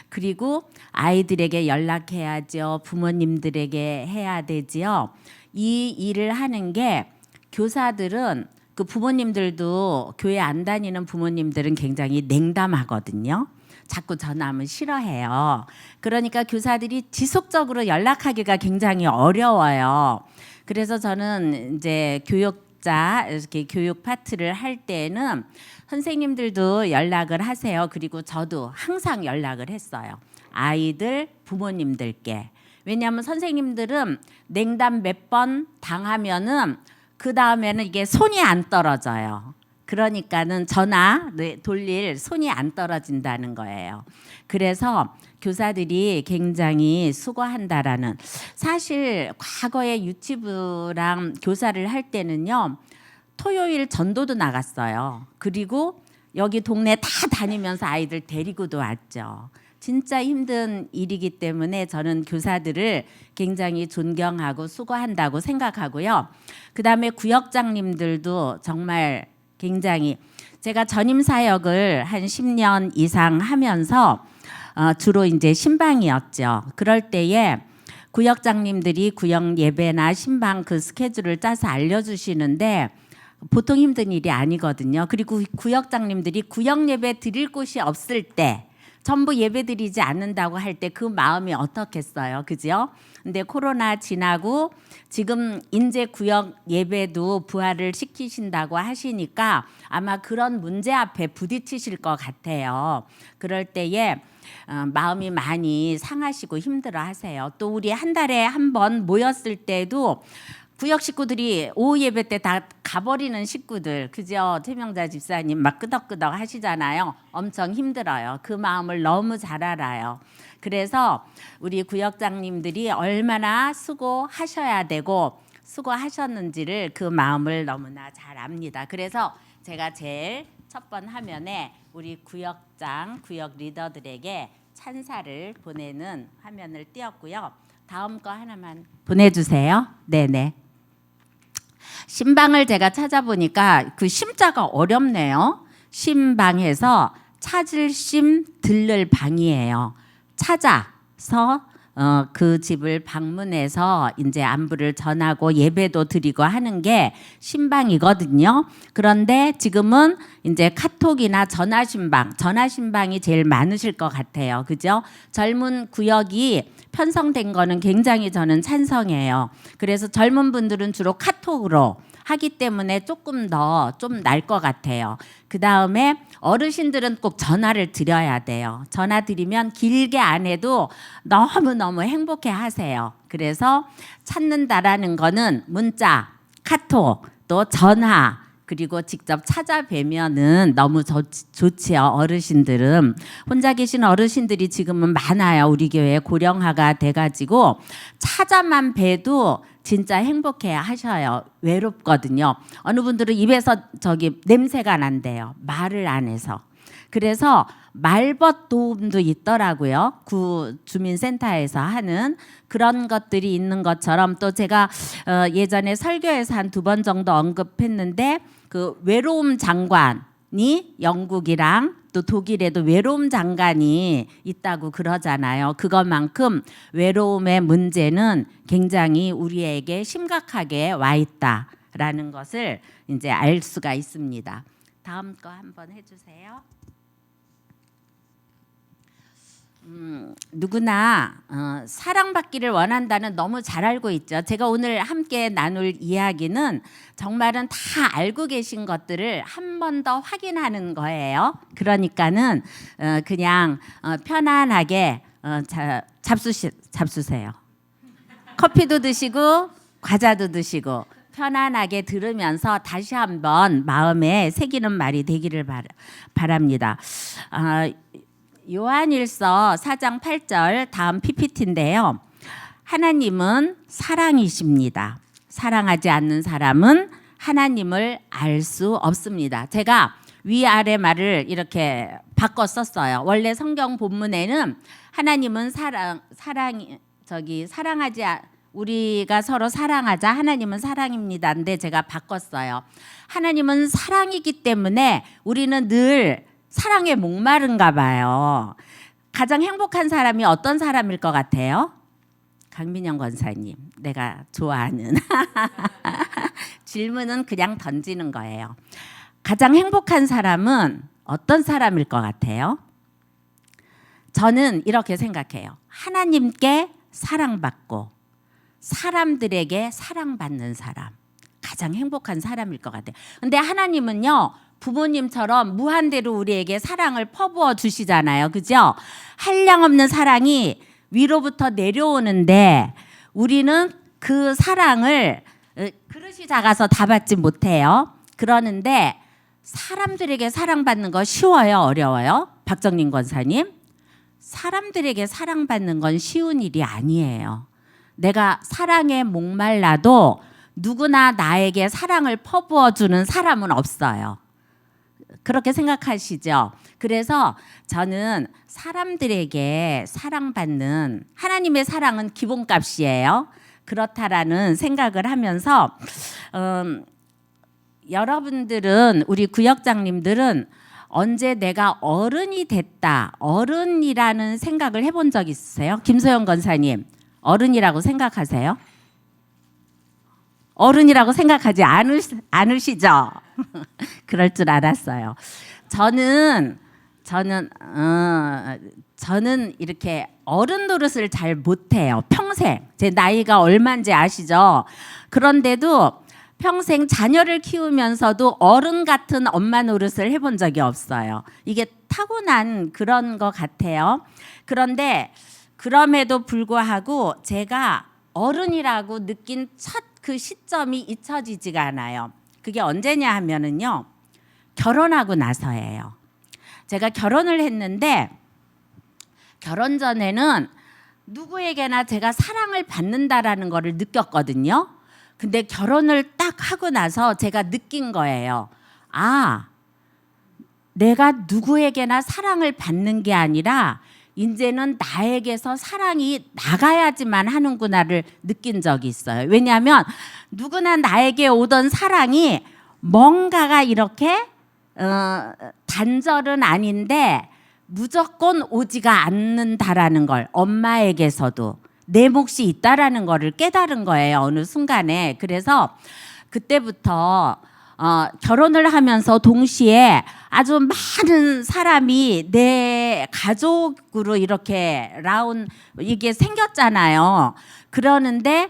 그리고 아이들에게 연락해야죠. 부모님들에게 해야 되지요. 이 일을 하는 게 교사들은 그 부모님들도 교회 안 다니는 부모님들은 굉장히 냉담하거든요. 자꾸 전화하면 싫어해요. 그러니까 교사들이 지속적으로 연락하기가 굉장히 어려워요. 그래서 저는 이제 교육자 이렇게 교육 파트를 할 때는 선생님들도 연락을 하세요. 그리고 저도 항상 연락을 했어요. 아이들 부모님들께. 왜냐하면 선생님들은 냉담 몇 번 당하면은 그 다음에는 이게 손이 안 떨어져요. 그러니까는 전화 돌릴 손이 안 떨어진다는 거예요. 그래서 교사들이 굉장히 수고한다라는, 사실 과거에 유치부랑 교사를 할 때는요, 토요일 전도도 나갔어요. 그리고 여기 동네 다 다니면서 아이들 데리고도 왔죠. 진짜 힘든 일이기 때문에 저는 교사들을 굉장히 존경하고 수고한다고 생각하고요. 그다음에 구역장님들도 정말 굉장히, 제가 전임 사역을 한 10년 이상 하면서 주로 이제 신방이었죠. 그럴 때에 구역장님들이 구역 예배나 신방 그 스케줄을 짜서 알려주시는데 보통 힘든 일이 아니거든요. 그리고 구역장님들이 구역 예배 드릴 곳이 없을 때 전부 예배 드리지 않는다고 할 때 그 마음이 어떻겠어요, 그죠? 근데 코로나 지나고 지금 인제 구역 예배도 부활을 시키신다고 하시니까 아마 그런 문제 앞에 부딪히실 것 같아요. 그럴 때에 마음이 많이 상하시고 힘들어하세요. 또 우리 한 달에 한 번 모였을 때도 구역 식구들이 오후 예배 때 다 가버리는 식구들, 그죠? 최명자 집사님 막 끄덕끄덕 하시잖아요. 엄청 힘들어요. 그 마음을 너무 잘 알아요. 그래서 우리 구역장님들이 얼마나 수고하셔야 되고 수고하셨는지를 그 마음을 너무나 잘 압니다. 그래서 제가 제일 첫 번 화면에 우리 구역장, 구역 리더들에게 찬사를 보내는 화면을 띄웠고요. 다음 거 하나만 보내주세요. 네네. 신방을 제가 찾아보니까 그 심자가 어렵네요. 신방에서 찾을 심 들를 방이에요. 찾아서 그 집을 방문해서 이제 안부를 전하고 예배도 드리고 하는 게 신방이거든요. 그런데 지금은 이제 카톡이나 전화 신방이 제일 많으실 것 같아요. 그죠? 젊은 구역이 편성된 거는 굉장히 저는 찬성해요. 그래서 젊은 분들은 주로 카톡으로 하기 때문에 조금 더 좀 날 것 같아요. 그 다음에 어르신들은 꼭 전화를 드려야 돼요. 전화 드리면 길게 안 해도 너무너무 행복해 하세요. 그래서 찾는다라는 거는 문자, 카톡, 또 전화, 그리고 직접 찾아뵈면은 너무 좋지요. 어르신들은 혼자 계신 어르신들이 지금은 많아요. 우리 교회에 고령화가 돼가지고 찾아만 뵈도 진짜 행복해 하셔요. 외롭거든요. 어느 분들은 입에서 저기 냄새가 난대요. 말을 안 해서. 그래서 말벗 도움도 있더라고요. 구 주민센터에서 하는 그런 것들이 있는 것처럼 또 제가 예전에 설교에서 한 2번 정도 언급했는데 그 외로움 장관이 영국이랑 또 독일에도 외로움 장관이 있다고 그러잖아요. 그것만큼 외로움의 문제는 굉장히 우리에게 심각하게 와 있다라는 것을 이제 알 수가 있습니다. 다음 거 한번 해주세요. 누구나 사랑받기를 원한다는 너무 잘 알고 있죠. 제가 오늘 함께 나눌 이야기는 정말은 다 알고 계신 것들을 한 번 더 확인하는 거예요. 그러니까는 그냥 편안하게 잡수세요. 커피도 드시고 과자도 드시고 편안하게 들으면서 다시 한번 마음에 새기는 말이 되기를 바랍니다. 요한일서 4장 8절 다음 PPT인데요. 하나님은 사랑이십니다. 사랑하지 않는 사람은 하나님을 알 수 없습니다. 제가 위아래 말을 이렇게 바꿔 썼어요. 원래 성경 본문에는 하나님은 우리가 서로 사랑하자. 하나님은 사랑입니다. 근데 제가 바꿨어요. 하나님은 사랑이기 때문에 우리는 늘 사랑에 목마른가 봐요. 가장 행복한 사람이 어떤 사람일 것 같아요? 강민영 권사님, 내가 좋아하는 질문은 그냥 던지는 거예요. 가장 행복한 사람은 어떤 사람일 것 같아요? 저는 이렇게 생각해요. 하나님께 사랑받고 사람들에게 사랑받는 사람, 가장 행복한 사람일 것 같아요. 근데 하나님은요, 부모님처럼 무한대로 우리에게 사랑을 퍼부어 주시잖아요. 그죠? 한량없는 사랑이 위로부터 내려오는데 우리는 그 사랑을 그릇이 작아서 다 받지 못해요. 그러는데 사람들에게 사랑받는 거 쉬워요? 어려워요? 박정림 권사님? 사람들에게 사랑받는 건 쉬운 일이 아니에요. 내가 사랑에 목말라도 누구나 나에게 사랑을 퍼부어 주는 사람은 없어요. 그렇게 생각하시죠? 그래서 저는 사람들에게 사랑받는 하나님의 사랑은 기본값이에요. 그렇다라는 생각을 하면서 여러분들은 우리 구역장님들은 언제 내가 어른이 됐다, 어른이라는 생각을 해본 적 있으세요? 김소영 권사님, 어른이라고 생각하세요? 어른이라고 생각하지 않으시죠? 그럴 줄 알았어요. 저는 이렇게 어른 노릇을 잘 못해요. 평생 제 나이가 얼마인지 아시죠? 그런데도 평생 자녀를 키우면서도 어른 같은 엄마 노릇을 해본 적이 없어요. 이게 타고난 그런 것 같아요. 그런데 그럼에도 불구하고 제가 어른이라고 느낀 첫 그 시점이 잊혀지지가 않아요. 그게 언제냐 하면은요, 결혼하고 나서예요. 제가 결혼을 했는데 결혼 전에는 누구에게나 제가 사랑을 받는다라는 거를 느꼈거든요. 근데 결혼을 딱 하고 나서 제가 느낀 거예요. 아, 내가 누구에게나 사랑을 받는 게 아니라 이제는 나에게서 사랑이 나가야지만 하는구나를 느낀 적이 있어요. 왜냐하면 누구나 나에게 오던 사랑이 뭔가가 이렇게 단절은 아닌데 무조건 오지가 않는다라는 걸, 엄마에게서도 내 몫이 있다라는 거를 깨달은 거예요. 어느 순간에. 그래서 그때부터 결혼을 하면서 동시에 아주 많은 사람이 내 가족으로 이렇게 이게 생겼잖아요. 그러는데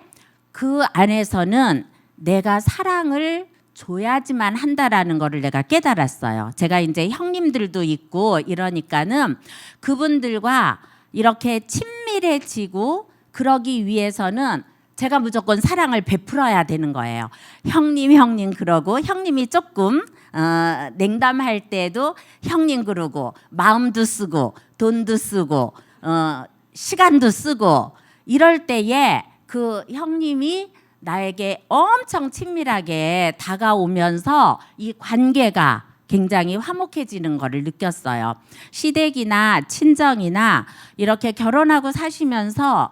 그 안에서는 내가 사랑을 줘야지만 한다라는 거를 내가 깨달았어요. 제가 이제 형님들도 있고 이러니까는 그분들과 이렇게 친밀해지고 그러기 위해서는 제가 무조건 사랑을 베풀어야 되는 거예요. 형님 그러고 형님이 조금 냉담할 때도 형님 그러고 마음도 쓰고 돈도 쓰고 시간도 쓰고 이럴 때에 그 형님이 나에게 엄청 친밀하게 다가오면서 이 관계가 굉장히 화목해지는 것을 느꼈어요. 시댁이나 친정이나 이렇게 결혼하고 사시면서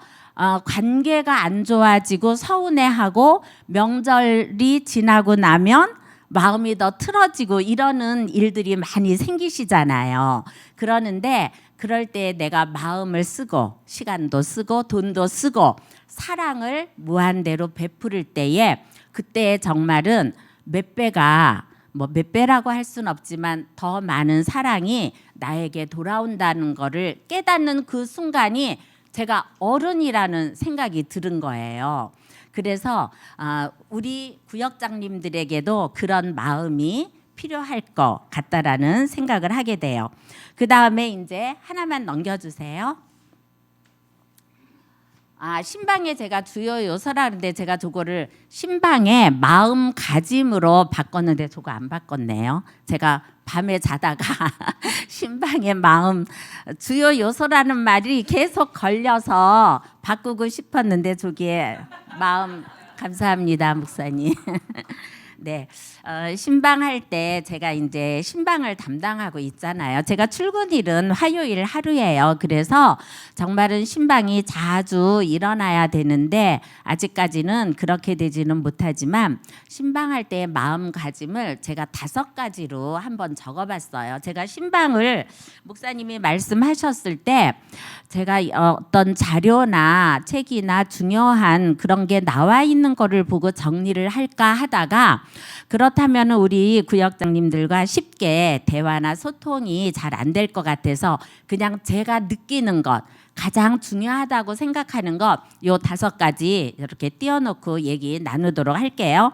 관계가 안 좋아지고 서운해하고 명절이 지나고 나면 마음이 더 틀어지고 이러는 일들이 많이 생기시잖아요. 그러는데 그럴 때 내가 마음을 쓰고 시간도 쓰고 돈도 쓰고 사랑을 무한대로 베풀을 때에 그때 정말은 몇 배가 뭐 몇 배라고 할 수는 없지만 더 많은 사랑이 나에게 돌아온다는 거를 깨닫는 그 순간이 제가 어른이라는 생각이 들은 거예요. 그래서 우리 구역장님들에게도 그런 마음이 필요할 것 같다라는 생각을 하게 돼요. 그 다음에 이제 하나만 넘겨주세요. 신방에 제가 주요 요소라 하는데 제가 저거를 신방에 마음가짐으로 바꿨는데 저거 안 바꿨네요. 제가 밤에 자다가 신방의 마음 주요 요소라는 말이 계속 걸려서 바꾸고 싶었는데 저기에 마음 감사합니다 목사님. 네, 신방할 때 제가 이제 신방을 담당하고 있잖아요. 제가 출근일은 화요일 하루예요. 그래서 정말은 신방이 자주 일어나야 되는데 아직까지는 그렇게 되지는 못하지만 신방할 때의 마음가짐을 제가 5가지로 한번 적어봤어요. 제가 신방을 목사님이 말씀하셨을 때 제가 어떤 자료나 책이나 중요한 그런 게 나와 있는 거를 보고 정리를 할까 하다가 그렇다면 우리 구역장님들과 쉽게 대화나 소통이 잘 안 될 것 같아서 그냥 제가 느끼는 것 가장 중요하다고 생각하는 것 요 5가지 이렇게 띄워놓고 얘기 나누도록 할게요.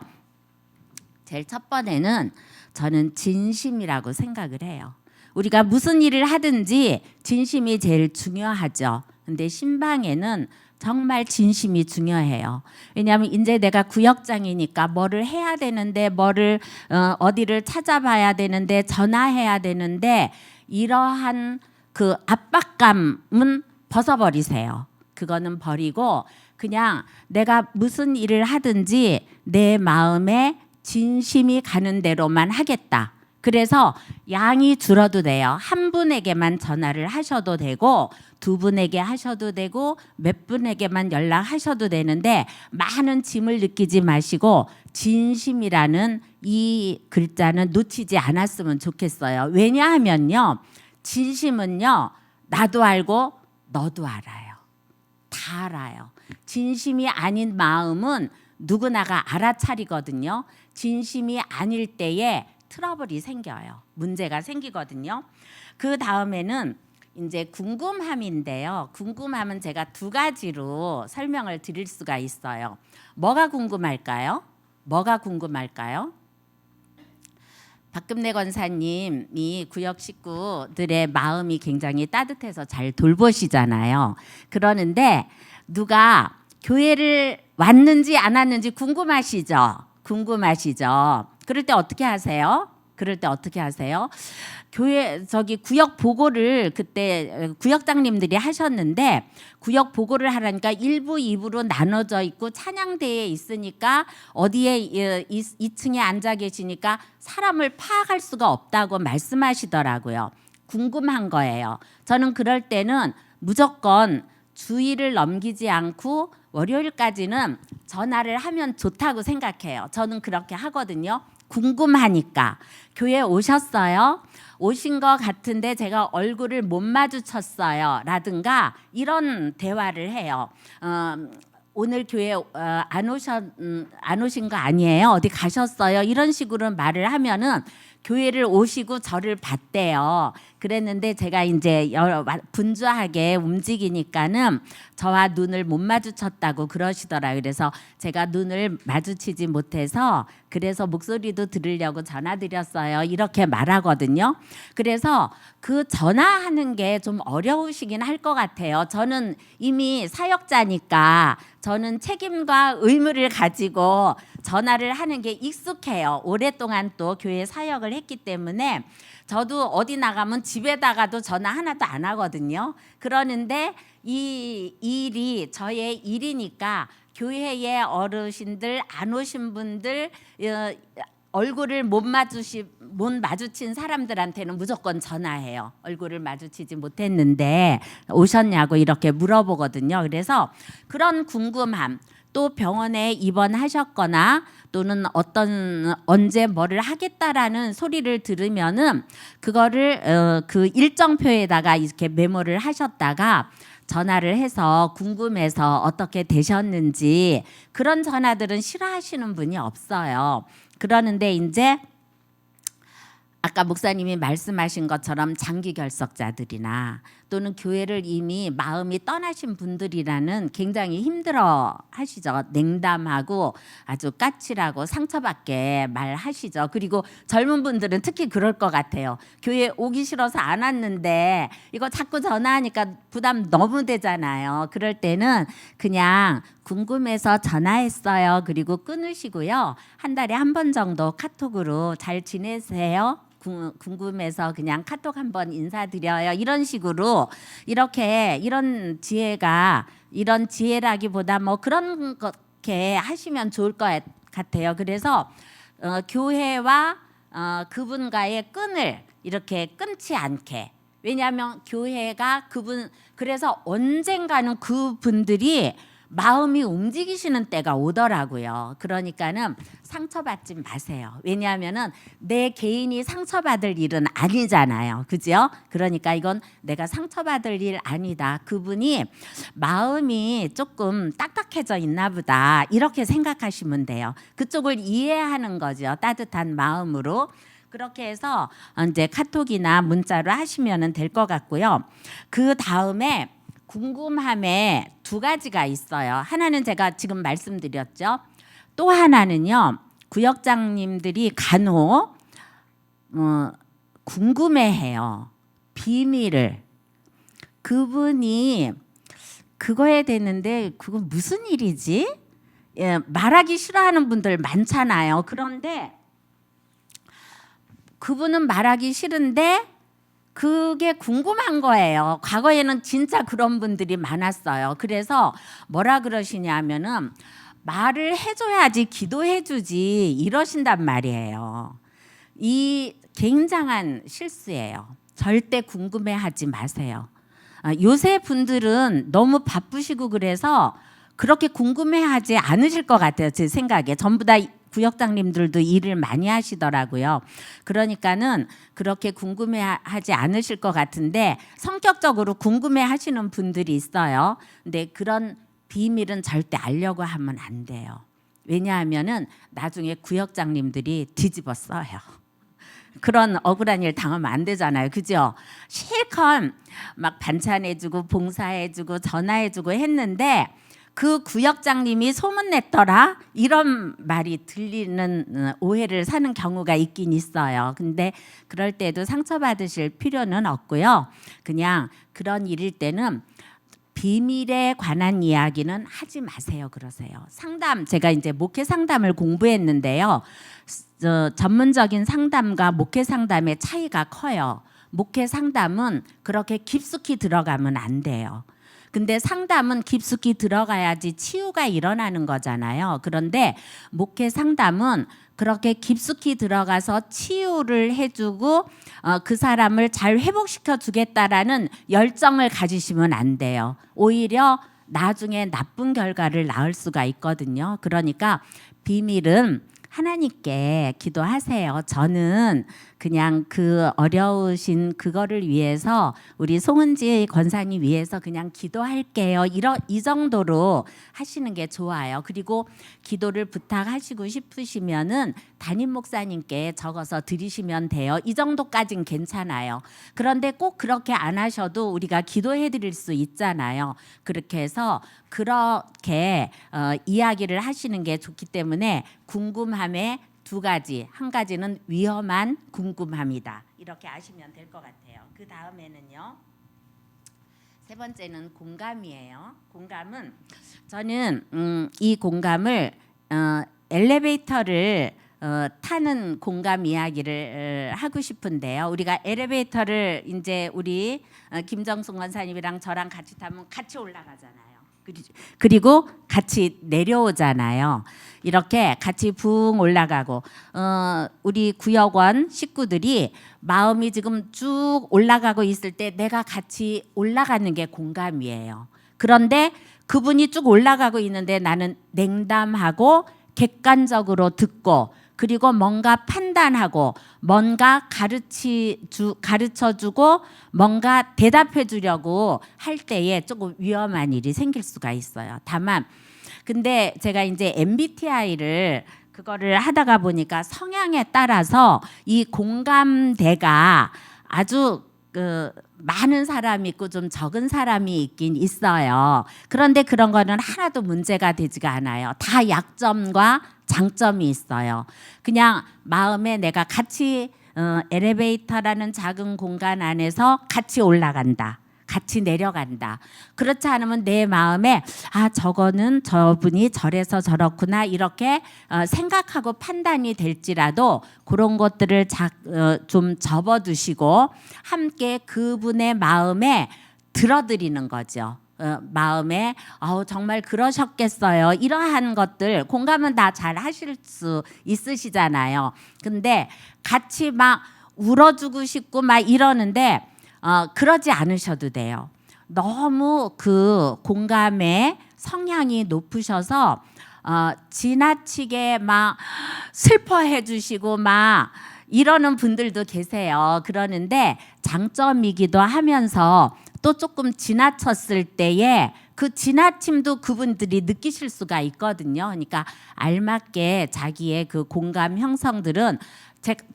제일 첫 번째는 저는 진심이라고 생각을 해요. 우리가 무슨 일을 하든지 진심이 제일 중요하죠. 근데 신방에는 정말 진심이 중요해요. 왜냐하면 이제 내가 구역장이니까 뭐를 해야 되는데 뭐를 어디를 찾아봐야 되는데 전화해야 되는데 이러한 그 압박감은 벗어버리세요. 그거는 버리고 그냥 내가 무슨 일을 하든지 내 마음에 진심이 가는 대로만 하겠다. 그래서 양이 줄어도 돼요. 한 분에게만 전화를 하셔도 되고 2분에게 하셔도 되고 몇 분에게만 연락하셔도 되는데 많은 짐을 느끼지 마시고 진심이라는 이 글자는 놓치지 않았으면 좋겠어요. 왜냐하면요. 진심은요. 나도 알고 너도 알아요. 다 알아요. 진심이 아닌 마음은 누구나가 알아차리거든요. 진심이 아닐 때에 트러블이 생겨요. 문제가 생기거든요. 그 다음에는 이제 궁금함인데요. 궁금함은 제가 2가지로 설명을 드릴 수가 있어요. 뭐가 궁금할까요? 뭐가 궁금할까요? 박금래 권사님이 구역 식구들의 마음이 굉장히 따뜻해서 잘 돌보시잖아요. 그러는데 누가 교회를 왔는지 안 왔는지 궁금하시죠? 궁금하시죠? 그럴 때 어떻게 하세요? 그럴 때 어떻게 하세요? 교회 저기 구역 보고를 그때 구역장님들이 하셨는데 구역 보고를 하라니까 1부, 2부로 나눠져 있고 찬양대에 있으니까 어디에 2층에 앉아 계시니까 사람을 파악할 수가 없다고 말씀하시더라고요. 궁금한 거예요. 저는 그럴 때는 무조건 주의를 넘기지 않고 월요일까지는 전화를 하면 좋다고 생각해요. 저는 그렇게 하거든요. 궁금하니까. 교회 오셨어요? 오신 것 같은데 제가 얼굴을 못 마주쳤어요. 라든가 이런 대화를 해요. 오늘 교회 안 오신 거 아니에요? 어디 가셨어요? 이런 식으로 말을 하면은 교회를 오시고 저를 봤대요. 그랬는데 제가 이제 분주하게 움직이니까는 저와 눈을 못 마주쳤다고 그러시더라고요. 그래서 제가 눈을 마주치지 못해서 그래서 목소리도 들으려고 전화 드렸어요. 이렇게 말하거든요. 그래서 그 전화하는 게 좀 어려우시긴 할 것 같아요. 저는 이미 사역자니까 저는 책임과 의무를 가지고 전화를 하는 게 익숙해요. 오랫동안 또 교회 사역을 했기 때문에 저도 어디 나가면 집에다가도 전화 하나도 안 하거든요. 그러는데 이 일이 저의 일이니까 교회의 어르신들 안 오신 분들 얼굴을 못 마주친 사람들한테는 무조건 전화해요. 얼굴을 마주치지 못했는데 오셨냐고 이렇게 물어보거든요. 그래서 그런 궁금함, 또 병원에 입원하셨거나 또는 언제 뭐를 하겠다라는 소리를 들으면은 그거를 그 일정표에다가 이렇게 메모를 하셨다가 전화를 해서 궁금해서 어떻게 되셨는지, 그런 전화들은 싫어하시는 분이 없어요. 그러는데 이제 아까 목사님이 말씀하신 것처럼 장기 결석자들이나 또는 교회를 이미 마음이 떠나신 분들이라는 굉장히 힘들어 하시죠. 냉담하고 아주 까칠하고 상처받게 말하시죠. 그리고 젊은 분들은 특히 그럴 것 같아요. 교회 오기 싫어서 안 왔는데 이거 자꾸 전화하니까 부담 너무 되잖아요. 그럴 때는 그냥 궁금해서 전화했어요. 그리고 끊으시고요. 한 달에 한 번 정도 카톡으로 잘 지내세요? 궁금해서 그냥 카톡 한번 인사드려요. 이런 식으로 이런 지혜라기보다 뭐 그런 것게 하시면 좋을 것 같아요. 그래서 교회와 그분과의 끈을 이렇게 끊지 않게. 왜냐하면 교회가 그래서 언젠가는 그분들이 마음이 움직이시는 때가 오더라고요. 그러니까는 상처받지 마세요. 왜냐하면은 내 개인이 상처받을 일은 아니잖아요. 그죠? 그러니까 이건 내가 상처받을 일 아니다. 그분이 마음이 조금 딱딱해져 있나 보다. 이렇게 생각하시면 돼요. 그쪽을 이해하는 거죠. 따뜻한 마음으로. 그렇게 해서 이제 카톡이나 문자로 하시면 될 것 같고요. 그 다음에 궁금함에 두 가지가 있어요. 하나는 제가 지금 말씀드렸죠. 또 하나는요. 구역장님들이 간혹 궁금해해요. 비밀을. 그분이 그거에 대는데 그건 무슨 일이지? 말하기 싫어하는 분들 많잖아요. 그런데 그분은 말하기 싫은데 그게 궁금한 거예요. 과거에는 진짜 그런 분들이 많았어요. 그래서 뭐라 그러시냐면은 말을 해줘야지 기도해주지 이러신단 말이에요. 이 굉장한 실수예요. 절대 궁금해하지 마세요. 요새 분들은 너무 바쁘시고 그래서 그렇게 궁금해하지 않으실 것 같아요. 제 생각에 전부 다 구역장님들도 일을 많이 하시더라고요. 그러니까는 그렇게 궁금해하지 않으실 것 같은데 성격적으로 궁금해하시는 분들이 있어요. 근데 그런 비밀은 절대 알려고 하면 안 돼요. 왜냐하면은 나중에 구역장님들이 뒤집어 써요. 그런 억울한 일 당하면 안 되잖아요. 그죠? 실컷 막 반찬해주고 봉사해주고 전화해주고 했는데 그 구역장님이 소문냈더라 이런 말이 들리는 오해를 사는 경우가 있긴 있어요. 근데 그럴 때도 상처받으실 필요는 없고요. 그냥 그런 일일 때는 비밀에 관한 이야기는 하지 마세요. 그러세요. 상담, 제가 이제 목회 상담을 공부했는데요. 전문적인 상담과 목회 상담의 차이가 커요. 목회 상담은 그렇게 깊숙이 들어가면 안 돼요. 근데 상담은 깊숙이 들어가야지 치유가 일어나는 거잖아요. 그런데 목회 상담은 그렇게 깊숙이 들어가서 치유를 해주고 그 사람을 잘 회복시켜 주겠다라는 열정을 가지시면 안 돼요. 오히려 나중에 나쁜 결과를 낳을 수가 있거든요. 그러니까 비밀은 하나님께 기도하세요. 저는 그냥 그 어려우신 그거를 위해서 우리 송은지 권사님 위해서 그냥 기도할게요. 이 정도로 하시는 게 좋아요. 그리고 기도를 부탁하시고 싶으시면은 담임 목사님께 적어서 드리시면 돼요. 이 정도까진 괜찮아요. 그런데 꼭 그렇게 안 하셔도 우리가 기도해 드릴 수 있잖아요. 그렇게 해서 그렇게 이야기를 하시는 게 좋기 때문에 궁금함에 두 가지, 한 가지는 위험한 궁금함이다. 이렇게 아시면 될 것 같아요. 그 다음에는요. 세 번째는 공감이에요. 공감은 저는 이 공감을 엘리베이터를 타는 공감 이야기를 하고 싶은데요. 우리가 엘리베이터를 이제 우리 김정숙 원사님이랑 저랑 같이 타면 같이 올라가잖아요. 그리고 같이 내려오잖아요. 이렇게 같이 붕 올라가고 우리 구역원 식구들이 마음이 지금 쭉 올라가고 있을 때 내가 같이 올라가는 게 공감이에요. 그런데 그분이 쭉 올라가고 있는데 나는 냉담하고 객관적으로 듣고 그리고 뭔가 판단하고 뭔가 가르쳐주고 뭔가 대답해 주려고 할 때에 조금 위험한 일이 생길 수가 있어요. 다만 근데 제가 이제 MBTI를 그거를 하다가 보니까 성향에 따라서 이 공감대가 아주 많은 사람이 있고 좀 적은 사람이 있긴 있어요. 그런데 그런 거는 하나도 문제가 되지가 않아요. 다 약점과 장점이 있어요. 그냥 마음에 내가 같이 엘리베이터라는 작은 공간 안에서 같이 올라간다. 같이 내려간다. 그렇지 않으면 내 마음에 저거는 저분이 저래서 저렇구나 이렇게 생각하고 판단이 될지라도 그런 것들을 좀 접어두시고 함께 그분의 마음에 들어드리는 거죠. 마음에 정말 그러셨겠어요. 이러한 것들 공감은 다 잘 하실 수 있으시잖아요. 근데 같이 막 울어주고 싶고 막 이러는데 그러지 않으셔도 돼요. 너무 그 공감의 성향이 높으셔서 지나치게 막 슬퍼해 주시고 막 이러는 분들도 계세요. 그러는데 장점이기도 하면서 또 조금 지나쳤을 때에 그 지나침도 그분들이 느끼실 수가 있거든요. 그러니까 알맞게 자기의 그 공감 형성들은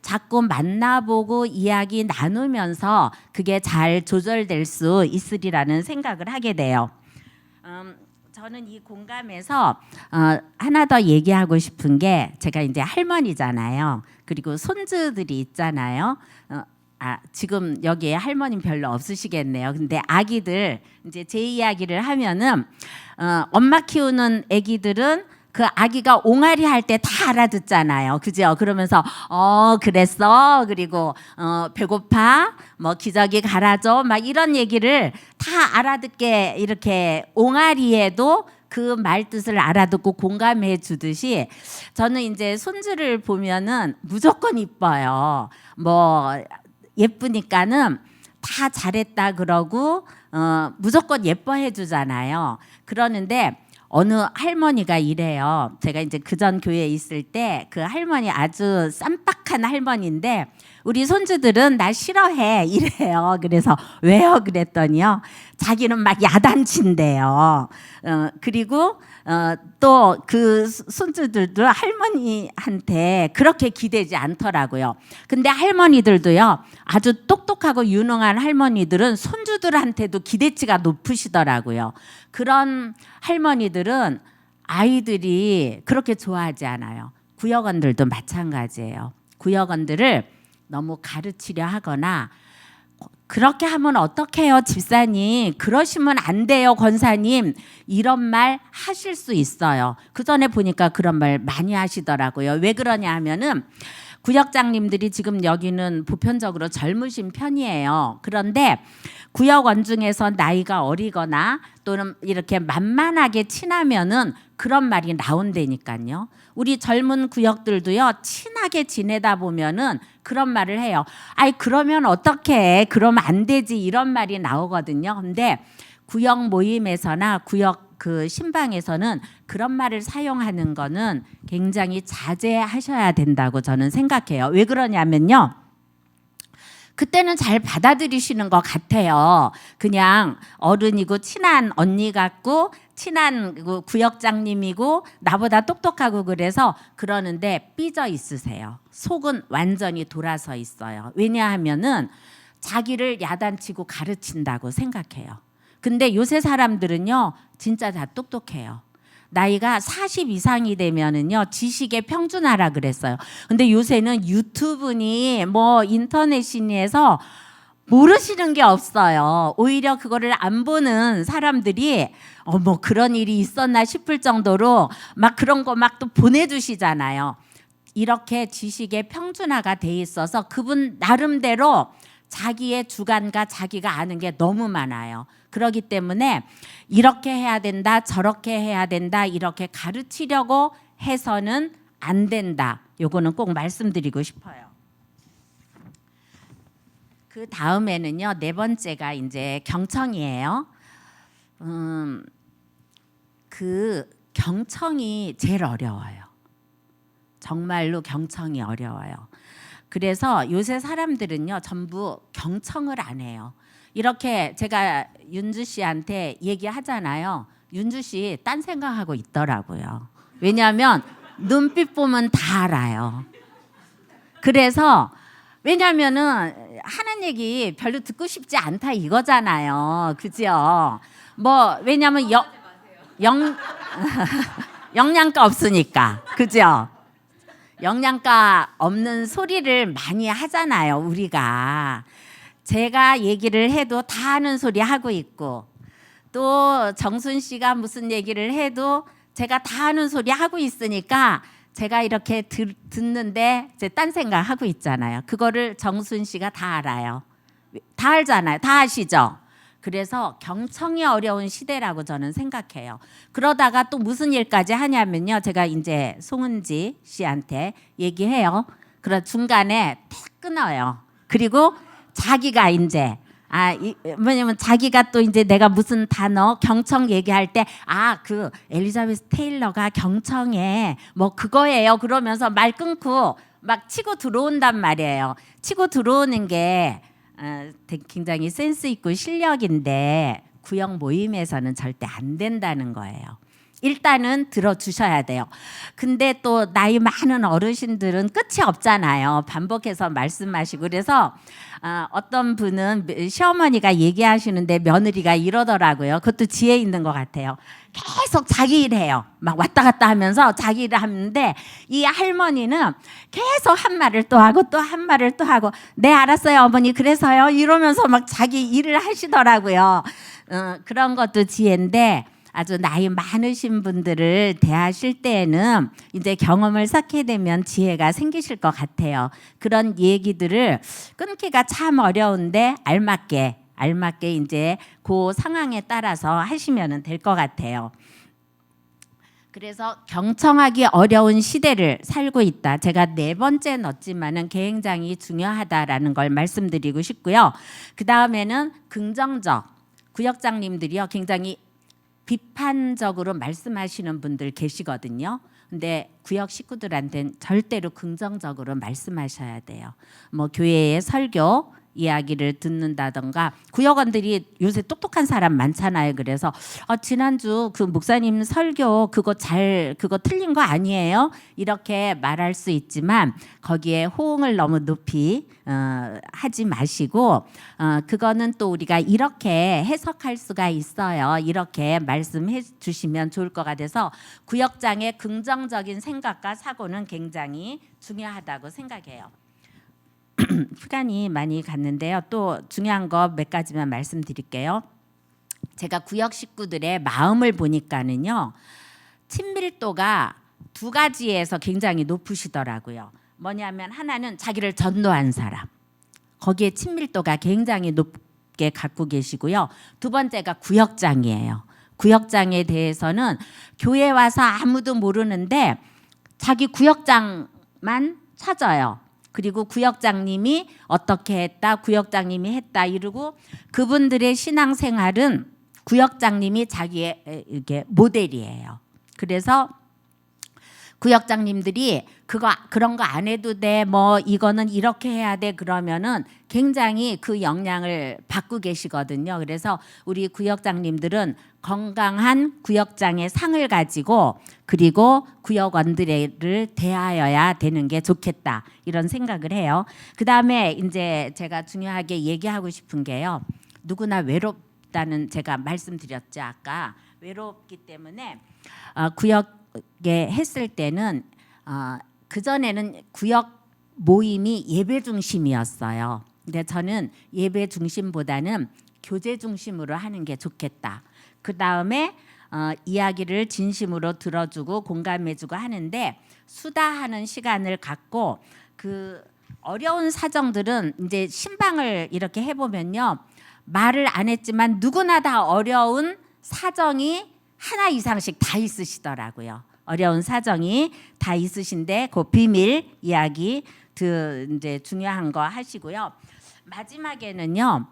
자꾸 만나보고 이야기 나누면서 그게 잘 조절될 수 있으리라는 생각을 하게 돼요. 저는 이 공감에서 하나 더 얘기하고 싶은 게 제가 이제 할머니잖아요. 그리고 손주들이 있잖아요. 지금 여기에 할머니 별로 없으시겠네요. 근데 아기들 이제 제 이야기를 하면은 엄마 키우는 아기들은 그 아기가 옹알이 할 때 다 알아듣잖아요. 그죠? 그러면서 그랬어. 그리고 배고파. 뭐 기저귀 갈아줘. 막 이런 얘기를 다 알아듣게 이렇게 옹알이에도 그 말뜻을 알아듣고 공감해 주듯이 저는 이제 손주를 보면은 무조건 이뻐요. 뭐 예쁘니까는 다 잘했다 그러고 무조건 예뻐해 주잖아요. 그러는데 어느 할머니가 이래요. 제가 이제 그전 교회에 있을 때 그 할머니 아주 쌈박한 할머니인데 우리 손주들은 나 싫어해 이래요. 그래서 왜요? 그랬더니요. 자기는 막 야단친대요. 그리고 또 그 손주들도 할머니한테 그렇게 기대지 않더라고요. 근데 할머니들도요. 아주 똑똑하고 유능한 할머니들은 손주들한테도 기대치가 높으시더라고요. 그런 할머니들은 아이들이 그렇게 좋아하지 않아요. 구역원들도 마찬가지예요. 구역원들을 너무 가르치려 하거나 그렇게 하면 어떡해요 집사님, 그러시면 안 돼요 권사님, 이런 말 하실 수 있어요. 그 전에 보니까 그런 말 많이 하시더라고요. 왜 그러냐 하면은 구역장님들이 지금 여기는 보편적으로 젊으신 편이에요. 그런데 구역원 중에서 나이가 어리거나 또는 이렇게 만만하게 친하면은 그런 말이 나온다니까요. 우리 젊은 구역들도요, 친하게 지내다 보면은 그런 말을 해요. 아이 그러면 어떡해, 그러면 안 되지, 이런 말이 나오거든요. 근데 구역 모임에서나 구역 그 신방에서는 그런 말을 사용하는 거는 굉장히 자제하셔야 된다고 저는 생각해요. 왜 그러냐면요, 그때는 잘 받아들이시는 것 같아요. 그냥 어른이고 친한 언니 같고 친한 그 구역장님이고 나보다 똑똑하고 그래서 그러는데 삐져 있으세요. 속은 완전히 돌아서 있어요. 왜냐하면은 자기를 야단치고 가르친다고 생각해요. 근데 요새 사람들은요 진짜 다 똑똑해요. 나이가 40 이상이 되면은요 지식의 평준화라 그랬어요. 근데 요새는 유튜브니 뭐 인터넷이니 해서 모르시는 게 없어요. 오히려 그거를 안 보는 사람들이 뭐 그런 일이 있었나 싶을 정도로 막 그런 거 막 또 보내주시잖아요. 이렇게 지식의 평준화가 돼 있어서 그분 나름대로 자기의 주관과 자기가 아는 게 너무 많아요. 그렇기 때문에 이렇게 해야 된다, 저렇게 해야 된다, 이렇게 가르치려고 해서는 안 된다. 요거는 꼭 말씀드리고 싶어요. 그 다음에는요, 네 번째가 이제 경청이에요. 그 경청이 제일 어려워요. 정말로 경청이 어려워요. 그래서 요새 사람들은요 전부 경청을 안 해요. 이렇게 제가 윤주 씨한테 얘기하잖아요. 윤주 씨 딴 생각하고 있더라고요. 왜냐하면 눈빛 보면 다 알아요. 그래서 왜냐하면은 하는 얘기 별로 듣고 싶지 않다 이거잖아요. 그죠? 뭐 왜냐하면 영양가 없으니까. 그죠? 영양가 없는 소리를 많이 하잖아요, 우리가. 제가 얘기를 해도 다 하는 소리 하고 있고 또 정순 씨가 무슨 얘기를 해도 제가 다 하는 소리 하고 있으니까 제가 이렇게 듣는데 제 딴 생각 하고 있잖아요. 그거를 정순 씨가 다 알아요. 다 알잖아요. 다 아시죠? 그래서 경청이 어려운 시대라고 저는 생각해요. 그러다가 또 무슨 일까지 하냐면요. 제가 이제 송은지 씨한테 얘기해요. 그러 중간에 탁 끊어요. 그리고 자기가 이제 뭐냐면 자기가 또 이제 내가 무슨 단어 경청 얘기할 때 그 엘리자베스 테일러가 경청에 뭐 그거예요. 그러면서 말 끊고 막 치고 들어온단 말이에요. 치고 들어오는 게 굉장히 센스 있고 실력인데 구역 모임에서는 절대 안 된다는 거예요. 일단은 들어주셔야 돼요. 근데 또 나이 많은 어르신들은 끝이 없잖아요. 반복해서 말씀하시고 그래서 어떤 분은 시어머니가 얘기하시는데 며느리가 이러더라고요. 그것도 지혜 있는 것 같아요. 계속 자기 일해요. 막 왔다 갔다 하면서 자기 일을 하는데 이 할머니는 계속 한 말을 또 하고 또 한 말을 또 하고 네 알았어요 어머니 그래서요 이러면서 막 자기 일을 하시더라고요. 그런 것도 지혜인데 아주 나이 많으신 분들을 대하실 때에는 이제 경험을 쌓게 되면 지혜가 생기실 것 같아요. 그런 얘기들을 끊기가 참 어려운데 알맞게 이제 그 상황에 따라서 하시면 될 것 같아요. 그래서 경청하기 어려운 시대를 살고 있다. 제가 네 번째 넣었지만은 굉장히 중요하다라는 걸 말씀드리고 싶고요. 그 다음에는 긍정적 구역장님들이요 굉장히 비판적으로 말씀하시는 분들 계시거든요. 근데 구역 식구들한테는 절대로 긍정적으로 말씀하셔야 돼요. 뭐 교회의 설교 이야기를 듣는다던가 구역원들이 요새 똑똑한 사람 많잖아요. 그래서 지난주 그 목사님 설교 그거 틀린 거 아니에요? 이렇게 말할 수 있지만 거기에 호응을 너무 높이 하지 마시고 그거는 또 우리가 이렇게 해석할 수가 있어요. 이렇게 말씀해 주시면 좋을 것 같아서 구역장의 긍정적인 생각과 사고는 굉장히 중요하다고 생각해요. 시간이 많이 갔는데요. 또 중요한 거 몇 가지만 말씀드릴게요. 제가 구역 식구들의 마음을 보니까는요. 친밀도가 두 가지에서 굉장히 높으시더라고요. 뭐냐면 하나는 자기를 전도한 사람. 거기에 친밀도가 굉장히 높게 갖고 계시고요. 두 번째가 구역장이에요. 구역장에 대해서는 교회 와서 아무도 모르는데 자기 구역장만 찾아요. 그리고 구역장님이 어떻게 했다, 구역장님이 했다 이러고 그분들의 신앙생활은 구역장님이 자기의 이렇게 모델이에요. 그래서 구역장님들이 그런 거 안 해도 돼, 뭐 이거는 이렇게 해야 돼 그러면은 굉장히 그 역량을 받고 계시거든요. 그래서 우리 구역장님들은 건강한 구역장의 상을 가지고 그리고 구역원들을 대하여야 되는 게 좋겠다 이런 생각을 해요. 그 다음에 이제 제가 중요하게 얘기하고 싶은 게요. 누구나 외롭다는 제가 말씀드렸죠 아까. 외롭기 때문에 구역에 했을 때는 그 전에는 구역 모임이 예배 중심이었어요. 근데 저는 예배 중심보다는 교제 중심으로 하는 게 좋겠다. 그 다음에 이야기를 진심으로 들어주고 공감해주고 하는데 수다하는 시간을 갖고 그 어려운 사정들은 이제 신방을 이렇게 해보면요. 말을 안 했지만 누구나 다 어려운 사정이 하나 이상씩 다 있으시더라고요. 어려운 사정이 다 있으신데 그 비밀 이야기 이제 중요한 거 하시고요. 마지막에는요.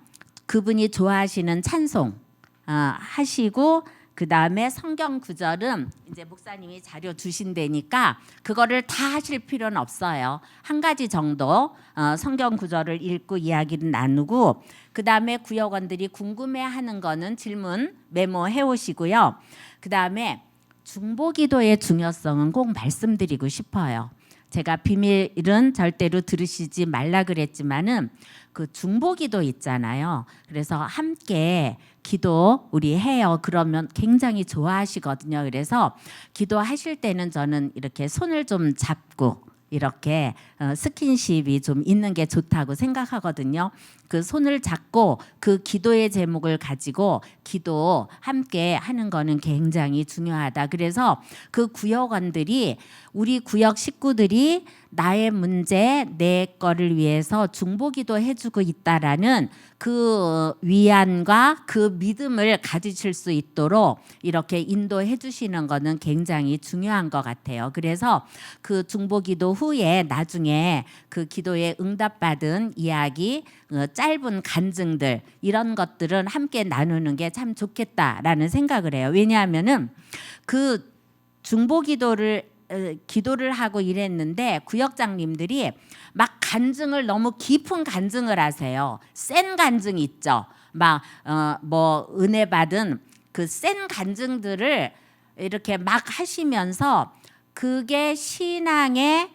그분이 좋아하시는 찬송 하시고 그 다음에 성경 구절은 이제 목사님이 자료 주신다니까 그거를 다 하실 필요는 없어요. 한 가지 정도 성경 구절을 읽고 이야기를 나누고 그 다음에 구역원들이 궁금해하는 거는 질문 메모해 오시고요. 그 다음에 중보기도의 중요성은 꼭 말씀드리고 싶어요. 제가 비밀은 절대로 들으시지 말라 그랬지만은 그 중보기도 있잖아요. 그래서 함께 기도 우리 해요. 그러면 굉장히 좋아하시거든요. 그래서 기도하실 때는 저는 이렇게 손을 좀 잡고 이렇게 스킨십이 좀 있는 게 좋다고 생각하거든요. 그 손을 잡고 그 기도의 제목을 가지고 기도 함께 하는 거는 굉장히 중요하다. 그래서 그 구역원들이 우리 구역 식구들이 나의 문제 내 거를 위해서 중보기도 해주고 있다라는 그 위안과 그 믿음을 가지실 수 있도록 이렇게 인도해 주시는 거는 굉장히 중요한 것 같아요. 그래서 그 중보기도 후에 나중에 그 기도에 응답받은 이야기 짧은 간증들 이런 것들은 함께 나누는 게 참 좋겠다라는 생각을 해요. 왜냐하면은 그 중보기도를 기도를 하고 이랬는데 구역장님들이 막 간증을 너무 깊은 간증을 하세요. 센 간증 있죠. 막 뭐 은혜 받은 그 센 간증들을 이렇게 막 하시면서 그게 신앙의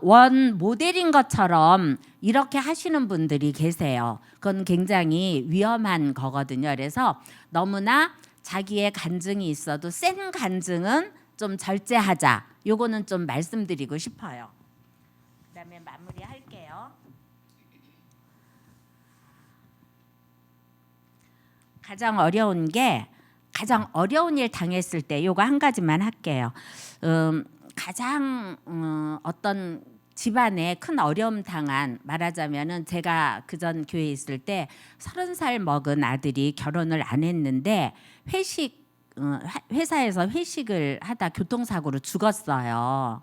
원 모델인 것처럼 이렇게 하시는 분들이 계세요. 그건 굉장히 위험한 거거든요. 그래서 너무나 자기의 간증이 있어도 센 간증은 좀 절제하자. 요거는 좀 말씀드리고 싶어요. 그다음에 마무리할게요. 가장 어려운 일 당했을 때 요거 한 가지만 할게요. 가장 어떤 집안에 큰 어려움 당한 말하자면은 제가 그전 교회에 있을 때 30살 먹은 아들이 결혼을 안 했는데 회사에서 회식을 하다 교통사고로 죽었어요.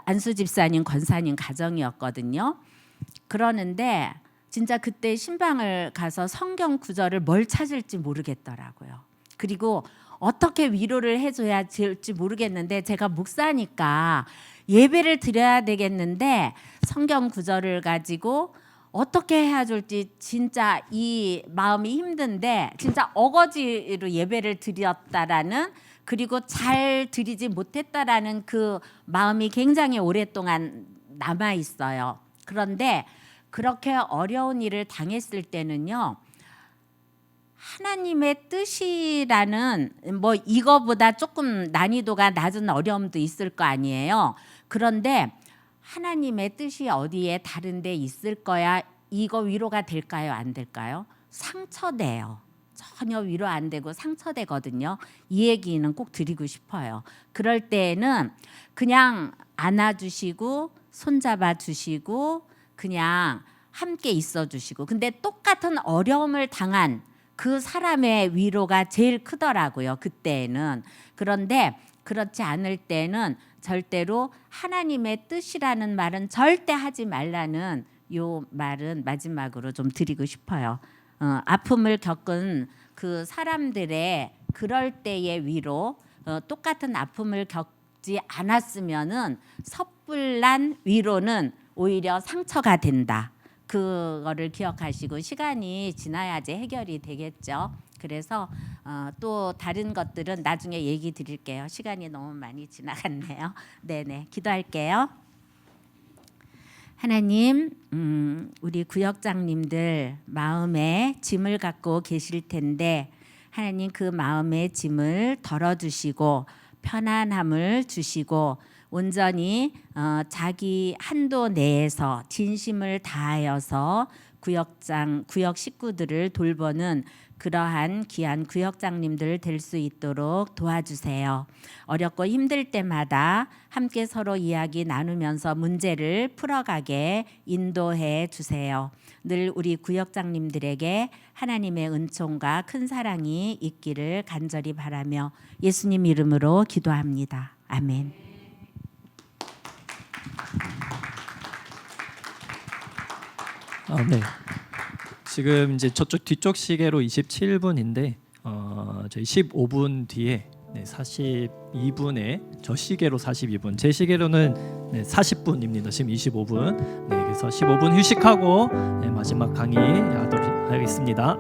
안수 집사님 권사님 가정이었거든요. 그러는데 진짜 그때 신방을 가서 성경 구절을 뭘 찾을지 모르겠더라고요. 그리고 어떻게 위로를 해줘야 될지 모르겠는데 제가 목사니까 예배를 드려야 되겠는데 성경 구절을 가지고 어떻게 해야 될지 진짜 이 마음이 힘든데 진짜 어거지로 예배를 드렸다라는 그리고 잘 드리지 못했다라는 그 마음이 굉장히 오랫동안 남아 있어요. 그런데 그렇게 어려운 일을 당했을 때는요. 하나님의 뜻이라는 뭐 이거보다 조금 난이도가 낮은 어려움도 있을 거 아니에요. 그런데 하나님의 뜻이 어디에 다른 데 있을 거야. 이거 위로가 될까요? 안 될까요? 상처돼요. 전혀 위로 안 되고 상처되거든요. 이 얘기는 꼭 드리고 싶어요. 그럴 때에는 그냥 안아주시고 손잡아 주시고 그냥 함께 있어 주시고 근데 똑같은 어려움을 당한 그 사람의 위로가 제일 크더라고요. 그때는. 그런데 그렇지 않을 때는 절대로 하나님의 뜻이라는 말은 절대 하지 말라는 요 말은 마지막으로 좀 드리고 싶어요. 아픔을 겪은 그 사람들의 그럴 때의 위로 똑같은 아픔을 겪지 않았으면은 섣불난 위로는 오히려 상처가 된다. 그거를 기억하시고 시간이 지나야지 해결이 되겠죠. 그래서 또 다른 것들은 나중에 얘기 드릴게요. 시간이 너무 많이 지나갔네요. 네네, 기도할게요. 하나님, 우리 구역장님들 마음에 짐을 갖고 계실 텐데 하나님 그 마음의 짐을 덜어주시고 편안함을 주시고 온전히 자기 한도 내에서 진심을 다하여서 구역 식구들을 돌보는 그러한 귀한 구역장님들 될 수 있도록 도와주세요. 어렵고 힘들 때마다 함께 서로 이야기 나누면서 문제를 풀어가게 인도해 주세요. 늘 우리 구역장님들에게 하나님의 은총과 큰 사랑이 있기를 간절히 바라며 예수님 이름으로 기도합니다. 아멘. 네. 지금 이제 저쪽 뒤쪽 시계로 27분인데 저희 15분 뒤에 42분에 저 시계로 42분, 제 시계로는 40분입니다. 지금 25분. 그래서 15분 휴식하고 마지막 강의 하도록 하겠습니다.